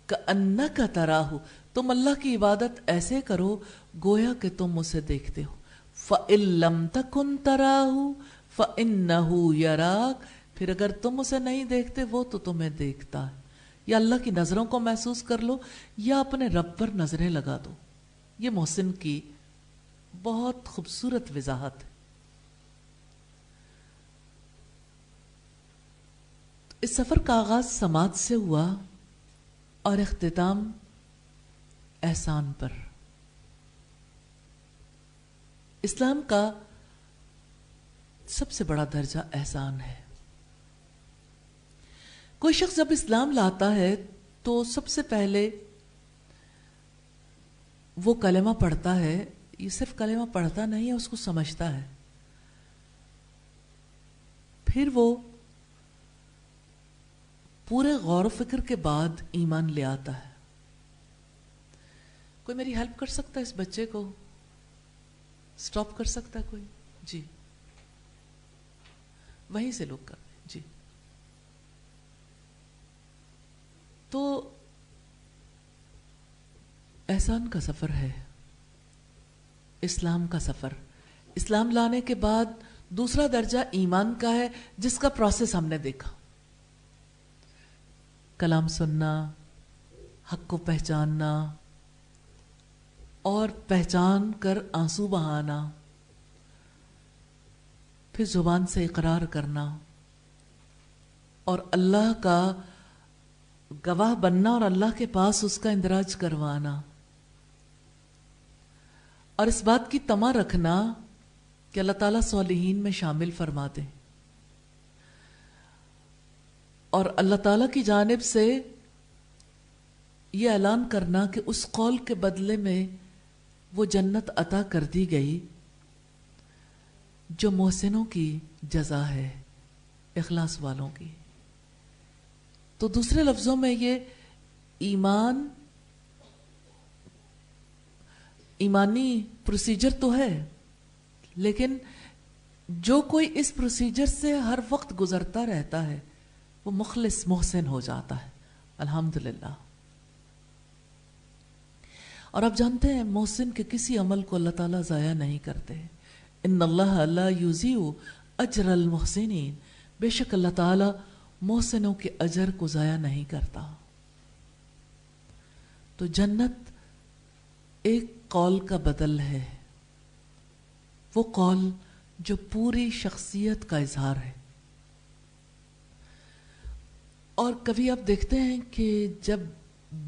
کأنک تراہ، تم اللہ کی عبادت ایسے کرو گویا کہ تم اسے دیکھتے ہو. فَإِن لَمْ تَكُنْ تَرَاهُ فَإِنَّهُ يَرَاكَ، پھر اگر تم اسے نہیں دیکھتے وہ تو تمہیں دیکھتا ہے. یا اللہ کی نظروں کو محسوس کر لو یا اپنے رب پر نظریں لگا دو. یہ محسن کی بہت خوبصورت وضاحت ہے. اس سفر کا آغاز سماعت سے ہوا اور اختتام احسان پر. اسلام کا سب سے بڑا درجہ احسان ہے. کوئی شخص جب اسلام لاتا ہے تو سب سے پہلے وہ کلمہ پڑھتا ہے. یہ صرف کلمہ پڑھتا نہیں ہے، اس کو سمجھتا ہے. پھر وہ پورے غور و فکر کے بعد ایمان لے آتا ہے. کوئی میری ہیلپ کر سکتا ہے؟ اس بچے کو سٹاپ کر سکتا ہے کوئی؟ جی وہیں سے لوگ کر دیں. جی تو احسان کا سفر ہے، اسلام کا سفر. اسلام لانے کے بعد دوسرا درجہ ایمان کا ہے، جس کا پروسیس ہم نے دیکھا. کلام سننا، حق کو پہچاننا اور پہچان کر آنسو بہانا، پھر زبان سے اقرار کرنا اور اللہ کا گواہ بننا اور اللہ کے پاس اس کا اندراج کروانا، اور اس بات کی طمع رکھنا کہ اللہ تعالیٰ صالحین میں شامل فرما دے، اور اللہ تعالیٰ کی جانب سے یہ اعلان کرنا کہ اس قول کے بدلے میں وہ جنت عطا کر دی گئی جو محسنوں کی جزا ہے، اخلاص والوں کی. تو دوسرے لفظوں میں یہ ایمانی پروسیجر تو ہے، لیکن جو کوئی اس پروسیجر سے ہر وقت گزرتا رہتا ہے وہ مخلص محسن ہو جاتا ہے. الحمدللہ. اور آپ جانتے ہیں محسن کے کسی عمل کو اللہ تعالیٰ ضائع نہیں کرتے. ان اللہ لا یضیع اجر المحسنین، بے شک اللہ تعالیٰ محسنوں کے اجر کو ضائع نہیں کرتا. تو جنت ایک قول کا بدل ہے، وہ قول جو پوری شخصیت کا اظہار ہے. اور کبھی آپ دیکھتے ہیں کہ جب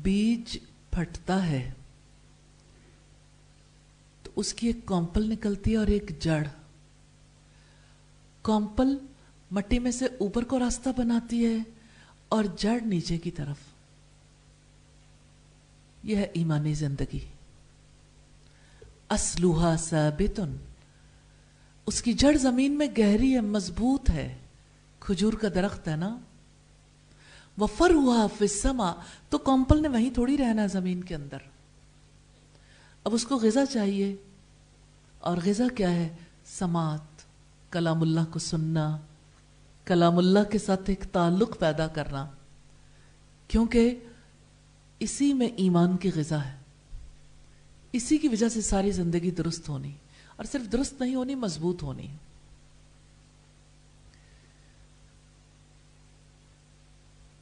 بیج پھٹتا ہے تو اس کی ایک کونپل نکلتی ہے اور ایک جڑ. کونپل مٹی میں سے اوپر کو راستہ بناتی ہے اور جڑ نیچے کی طرف. یہ ہے ایمانی زندگی. اصلھا ثابت، اس کی جڑ زمین میں گہری ہے، مضبوط ہے. کھجور کا درخت ہے نا. وفرعها فی السماء، تو کونپل نے وہیں تھوڑی رہنا ہے زمین کے اندر. اب اس کو غذا چاہیے، اور غذا کیا ہے؟ سماعت، کلام اللہ کو سننا، کلام اللہ کے ساتھ ایک تعلق پیدا کرنا، کیونکہ اسی میں ایمان کی غذا ہے. اسی کی وجہ سے ساری زندگی درست ہونی، اور صرف درست نہیں ہونی، مضبوط ہونی.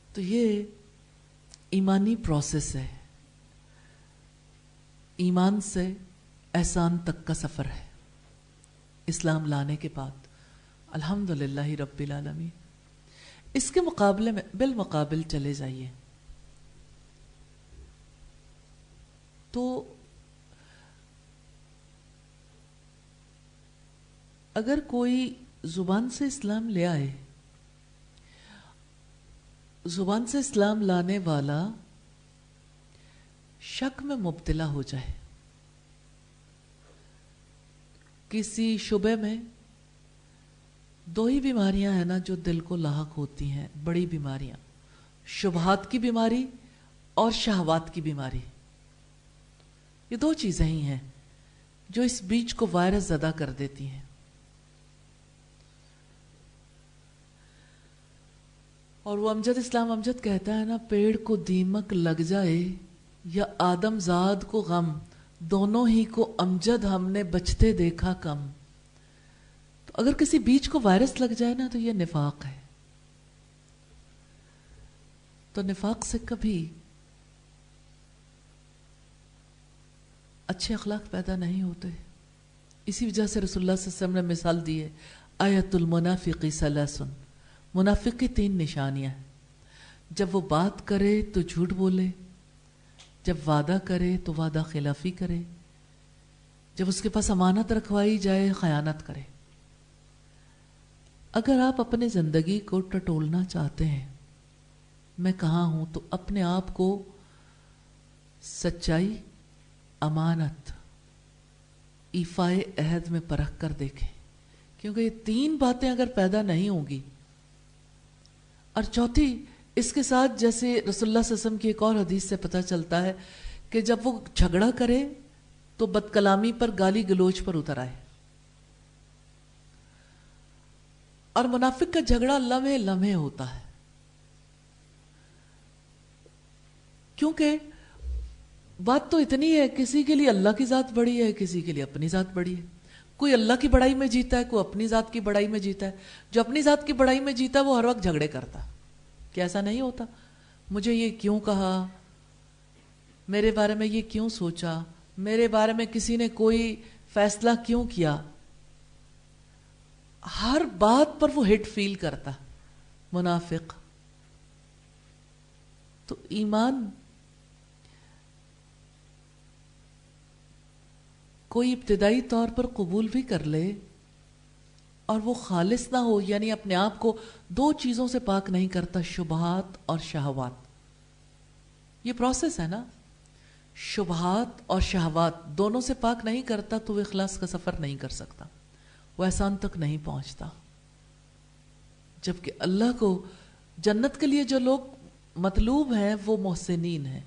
تو یہ ایمانی پروسیس ہے، ایمان سے احسان تک کا سفر ہے اسلام لانے کے بعد. الحمدللہ رب العالمین. اس کے مقابلے میں بالمقابل چلے جائیے تو اگر کوئی زبان سے اسلام لے آئے، زبان سے اسلام لانے والا شک میں مبتلا ہو جائے، کسی شبے میں، دو ہی بیماریاں ہیں نا جو دل کو لاحق ہوتی ہیں، بڑی بیماریاں، شبہات کی بیماری اور شہوات کی بیماری. یہ دو چیزیں ہی ہیں جو اس بیج کو وائرس زدہ کر دیتی ہیں. اور وہ اسلام امجد کہتا ہے نا، پیڑ کو دیمک لگ جائے یا آدم زاد کو غم، دونوں ہی کو امجد ہم نے بچتے دیکھا کم. تو اگر کسی بیج کو وائرس لگ جائے نا تو یہ نفاق ہے. تو نفاق سے کبھی اچھے اخلاق پیدا نہیں ہوتے. اسی وجہ سے رسول اللہ صلی اللہ علیہ وسلم نے مثال دی ہے، آیت المنافق ثلاث، منافق کی 3 نشانیاں ہیں. جب وہ بات کرے تو جھوٹ بولے، جب وعدہ کرے تو وعدہ خلافی کرے، جب اس کے پاس امانت رکھوائی جائے خیانت کرے. اگر آپ اپنی زندگی کو ٹٹولنا چاہتے ہیں، میں کہاں ہوں، تو اپنے آپ کو سچائی، امانت، ایفائے عہد میں پرکھ کر دیکھیں. کیونکہ یہ 3 باتیں اگر پیدا نہیں ہوں گی، اور چوتھی اس کے ساتھ، جیسے رسول اللہ صلی اللہ علیہ وسلم کی ایک اور حدیث سے پتہ چلتا ہے کہ جب وہ جھگڑا کرے تو بد کلامی پر، گالی گلوچ پر اتر آئے. اور منافق کا جھگڑا لمحے لمحے ہوتا ہے. کیونکہ بات تو اتنی ہے، کسی کے لیے اللہ کی ذات بڑی ہے، کسی کے لیے اپنی ذات بڑی ہے. کوئی اللہ کی بڑائی میں جیتا ہے، کوئی اپنی ذات کی بڑائی میں جیتا ہے. جو اپنی ذات کی بڑائی میں جیتا ہے وہ ہر وقت جھگڑے کرتا. کہ ایسا نہیں ہوتا؟ مجھے یہ کیوں کہا، میرے بارے میں یہ کیوں سوچا، میرے بارے میں کسی نے کوئی فیصلہ کیوں کیا. ہر بات پر وہ ہٹ فیل کرتا منافق. تو ایمان کوئی ابتدائی طور پر قبول بھی کر لے اور وہ خالص نہ ہو، یعنی اپنے آپ کو دو چیزوں سے پاک نہیں کرتا، شبہات اور شہوات. یہ پروسیس ہے نا، شبہات اور شہوات دونوں سے پاک نہیں کرتا تو وہ اخلاص کا سفر نہیں کر سکتا، وہ احسان تک نہیں پہنچتا. جبکہ اللہ کو جنت کے لیے جو لوگ مطلوب ہیں وہ محسنین ہیں.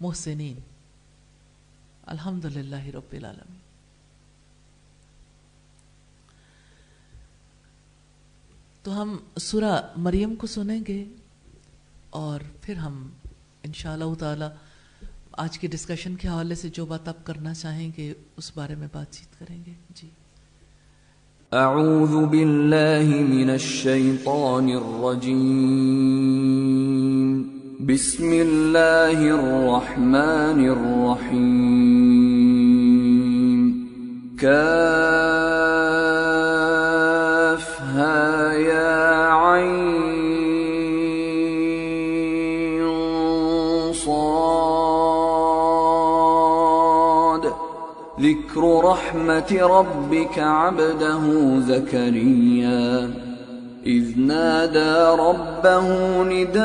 محسنین. الحمدللہ رب العالمین. تو ہم سورہ مریم کو سنیں گے اور پھر ہم انشاءاللہ تعالی آج کی ڈسکشن کے حوالے سے جو بات آپ کرنا چاہیں گے اس بارے میں بات چیت کریں گے. جی. اعوذ باللہ من الشیطان الرجیم. بسم اللہ الرحمن الرحیم. کافہا یا عین صاد. ذکر رحمت ربک عبدہ زکریا اذ نادى ربه نداء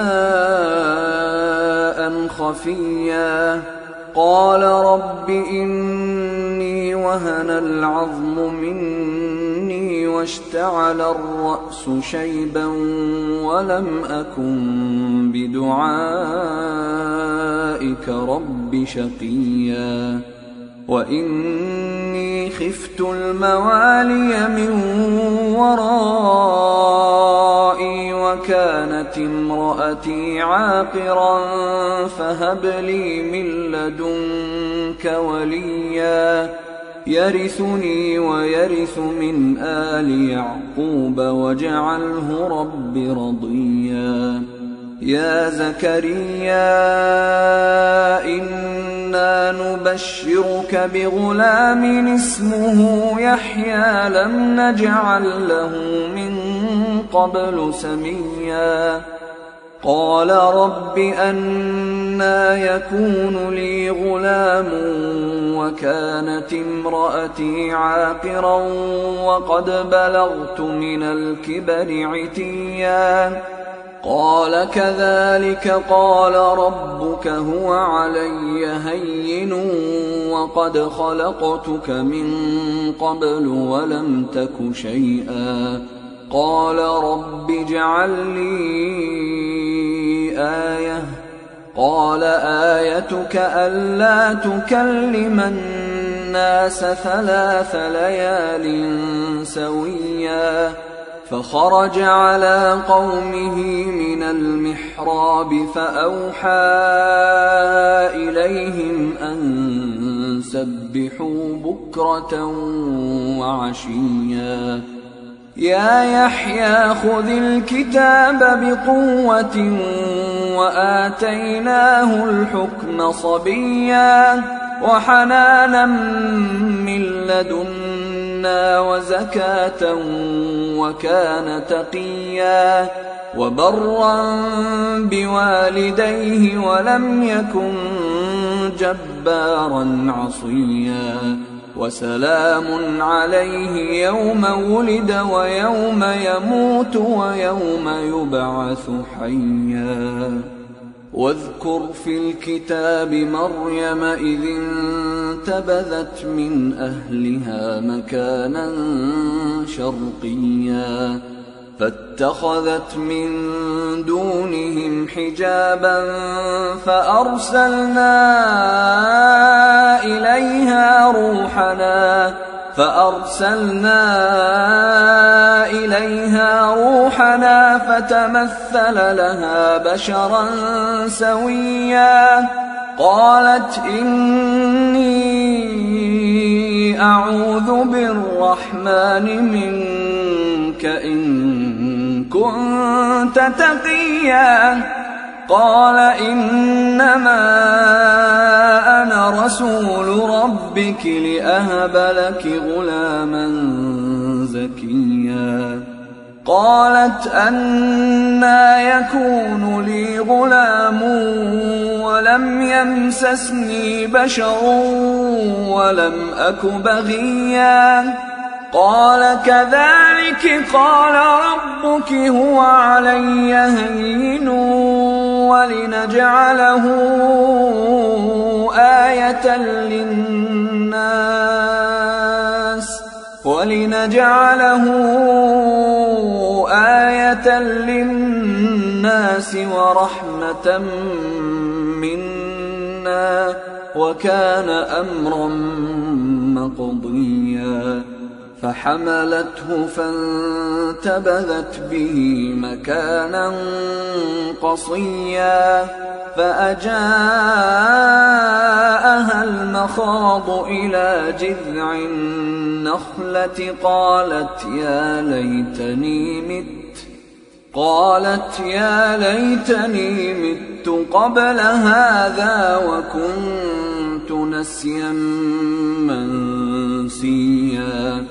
خفيا قال رب إني وهن العظم مني واشتعل الرأس شيبا ولم أكن بدعائك رب شقيا وإني خفت الموالي من ورائي وكانت امرأتي عاقرا فهب لي من لدنك وليا يرثني ويرث من آل يعقوب واجعله رب رضيا. يا زكريا إنا نبشرك بغلام اسمه يحيى لم نجعل له من قبل سميا. قال رب أنى يكون لي غلام وكانت امرأتي عاقرا وقد بلغت من الكبر عتيا. قال كذلك قال ربك هو علي هين وقد خلقتك من قبل ولم تك شيئا. قال رب اجعل لي آية. قال آيتك ألا تكلم الناس 3 ليال سويا. فخرج على قومه من المحراب فأوحى إليهم أن سبحوا بكرة وعشيا. يا يحيى خذ الكتاب بقوة وآتيناه الحكم صبيا وحنانا من لدنا وزكاة وكان تقيا وبرا بوالديه ولم يكن جبارا عصيا. وسلام عليه يوم ولد ويوم يموت ويوم يبعث حيا. واذكر في الكتاب مريم إذ انتبذت من أهلها مكانا شرقيا فاتخذت من دونهم حجابا فأرسلنا إليها روحنا فتمثل لها بشرا سويا قالت إني أعوذ بالرحمن منك إن كنت تقيا قال إنما أنا رسول ربك لأهب لك غلاما زكيا قالت أنى يكون لي غلام ولم يمسسني بشر ولم أك بغيا قال كذلك قال ربك هو علي هين ولنجعله آية للناس ورحمة منا وكان أمرا مقضيا فحملته فانتبذت به مكانا قصيا فأجاءها المخاض إلى جذع النخلة قالت يا ليتني مت قبل هذا وكنت نسيا منسيا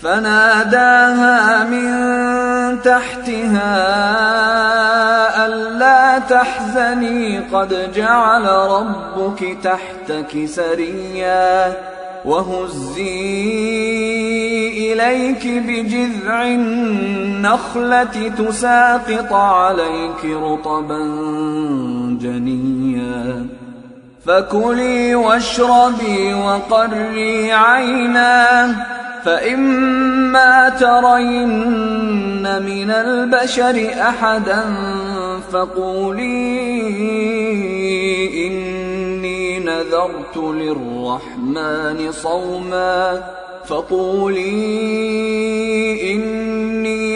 فناداها من تحتها ألا تحزني قد جعل ربك تحتك سريا وهزي إليك بجذع النخلة تساقط عليك رطبا جنيا فكلي واشربي وقري عينا فإما ترين من البشر أحدا فقولي إني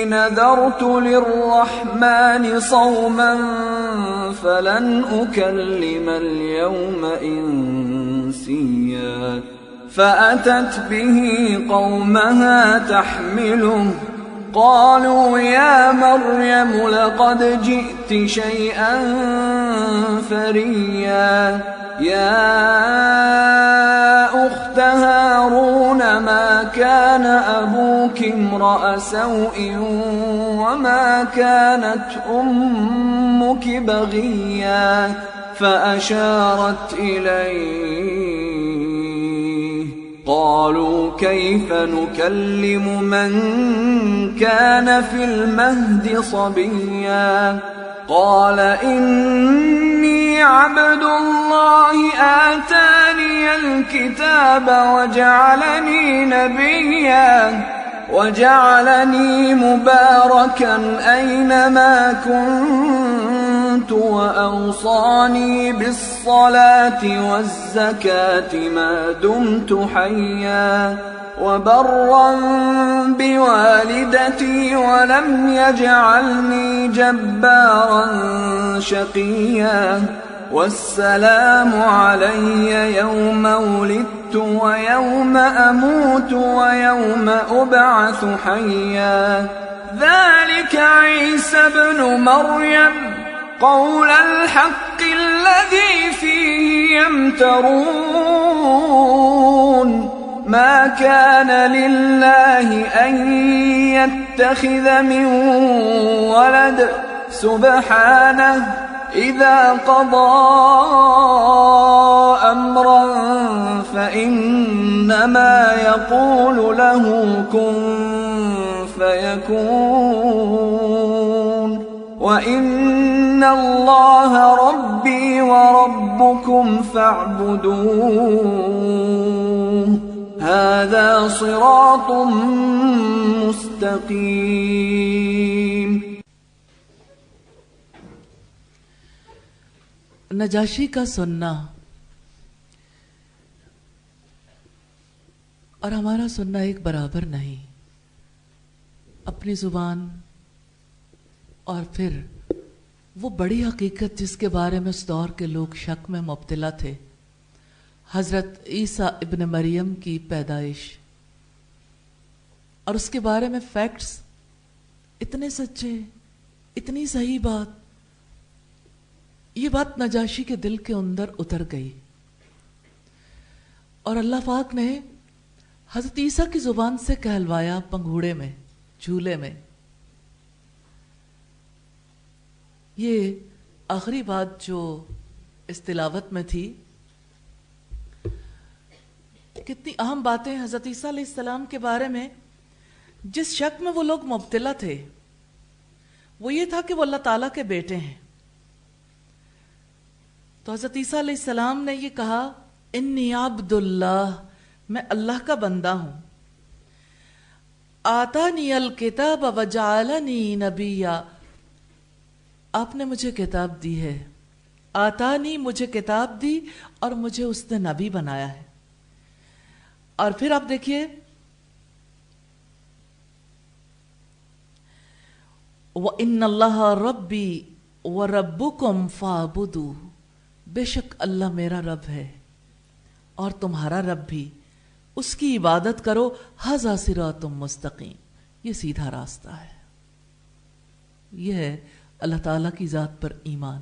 نذرت للرحمن صوما فلن أكلم اليوم إنسيا فأتت به قومها تحمله قالوا يا مريم لقد جئت شيئا فريا يا أخت هارون ما كان أبوك امرأ سوء وما كانت أمك بغيا فأشارت إليه قالوا كيف نكلم من كان في المهد صبيا قال إني عبد الله آتاني الكتاب وجعلني نبيا وجعلني مباركا أينما كنت وأوصاني بالصلاة والزكاة ما دمت حيا وبرا بوالدتي ولم يجعلني جبارا شقيا والسلام علي يوم ولدت ويوم أموت ويوم أبعث حيا ذلك عيسى ابن مريم قول الحق الذي فيه يمترون ما كان لله أن يتخذ من ولد سبحانه إذا قضى أمرا فإنما يقول له كن فيكون وإن الله ربي وربكم فاعبدوه هذا صراط مستقيم. نجاشی کا سننا اور ہمارا سننا ایک برابر نہیں. اپنی زبان اور پھر وہ بڑی حقیقت جس کے بارے میں اس دور کے لوگ شک میں مبتلا تھے، حضرت عیسیٰ ابن مریم کی پیدائش، اور اس کے بارے میں فیکٹس اتنے سچے، اتنی صحیح بات، یہ بات نجاشی کے دل کے اندر اتر گئی، اور اللہ پاک نے حضرت عیسیٰ کی زبان سے کہلوایا پنگھوڑے میں، جھولے میں۔ یہ آخری بات جو اس تلاوت میں تھی، کتنی اہم باتیں حضرت عیسیٰ علیہ السلام کے بارے میں جس شک میں وہ لوگ مبتلا تھے، وہ یہ تھا کہ وہ اللہ تعالیٰ کے بیٹے ہیں۔ تو حضرت عیسیٰ علیہ السلام نے یہ کہا، انی عبد اللہ، میں اللہ کا بندہ ہوں، آتانی الکتاب وجعلنی نبیا، آپ نے مجھے کتاب دی ہے، آتانی مجھے کتاب دی اور مجھے اس نے نبی بنایا ہے۔ اور پھر آپ دیکھیے، وَإِنَّ اللَّهَ رَبِّي وَرَبُّكُمْ فَاعْبُدُوهُ، بے شک اللہ میرا رب ہے اور تمہارا رب بھی، اس کی عبادت کرو، ھذا صراط مستقیم، یہ سیدھا راستہ ہے۔ یہ ہے اللہ تعالیٰ کی ذات پر ایمان۔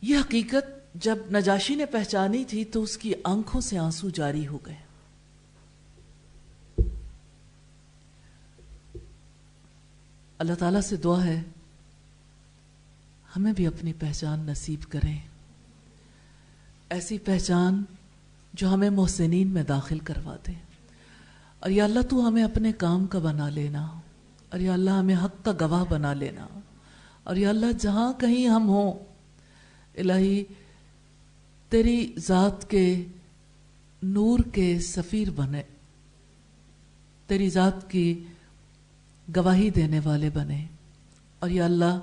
یہ حقیقت جب نجاشی نے پہچانی تھی تو اس کی آنکھوں سے آنسو جاری ہو گئے۔ اللہ تعالیٰ سے دعا ہے ہمیں بھی اپنی پہچان نصیب کریں، ایسی پہچان جو ہمیں محسنین میں داخل کروا دے۔ اور یا اللہ تو ہمیں اپنے کام کا بنا لینا، اور یا اللہ ہمیں حق کا گواہ بنا لینا، اور یا اللہ جہاں کہیں ہم ہوں، الہی تیری ذات کے نور کے سفیر بنے، تیری ذات کی گواہی دینے والے بنے۔ اور یا اللہ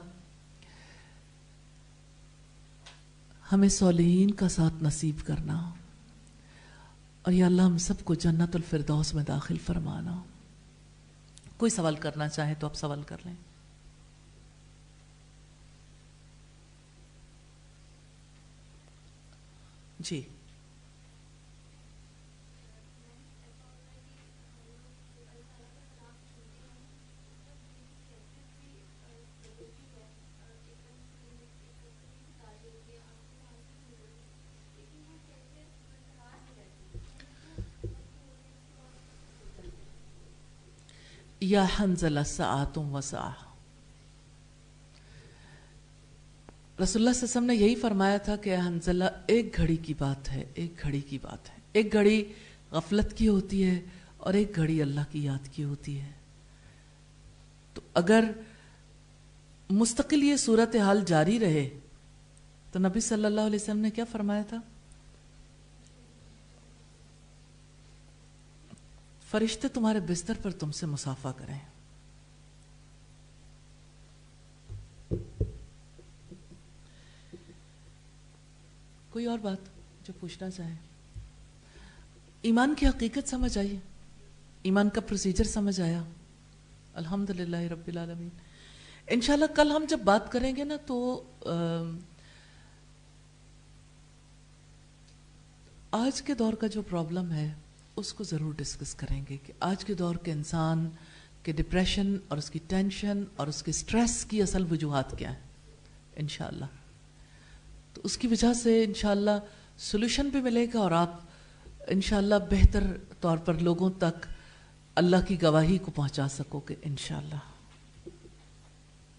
ہمیں صالحین کا ساتھ نصیب کرنا، اور یا اللہ ہم سب کو جنت الفردوس میں داخل فرمانا۔ کوئی سوال کرنا چاہے تو آپ سوال کر لیں۔ جی یا حنظلہ ساعتم وساعہ، رسول اللہ صلی اللہ علیہ وسلم نے یہی فرمایا تھا کہ حنظلہ ایک گھڑی کی بات ہے، ایک گھڑی کی بات ہے، ایک گھڑی غفلت کی ہوتی ہے اور ایک گھڑی اللہ کی یاد کی ہوتی ہے۔ تو اگر مستقل یہ صورتحال جاری رہے تو نبی صلی اللہ علیہ وسلم نے کیا فرمایا تھا؟ فرشتے تمہارے بستر پر تم سے مصافحہ کریں۔ کوئی اور بات جو پوچھنا چاہے؟ ایمان کی حقیقت سمجھ آئی؟ ایمان کا پروسیجر سمجھ آیا؟ الحمدللہ رب العالمین۔ انشاءاللہ کل ہم جب بات کریں گے نا تو آج کے دور کا جو پرابلم ہے اس کو ضرور ڈسکس کریں گے کہ آج کے دور کے انسان کے ڈپریشن اور اس کی ٹینشن اور اس کے سٹریس کی اصل وجوہات کیا ہیں انشاءاللہ۔ تو اس کی وجہ سے انشاءاللہ سولوشن بھی ملے گا اور آپ انشاءاللہ بہتر طور پر لوگوں تک اللہ کی گواہی کو پہنچا سکو گے انشاءاللہ۔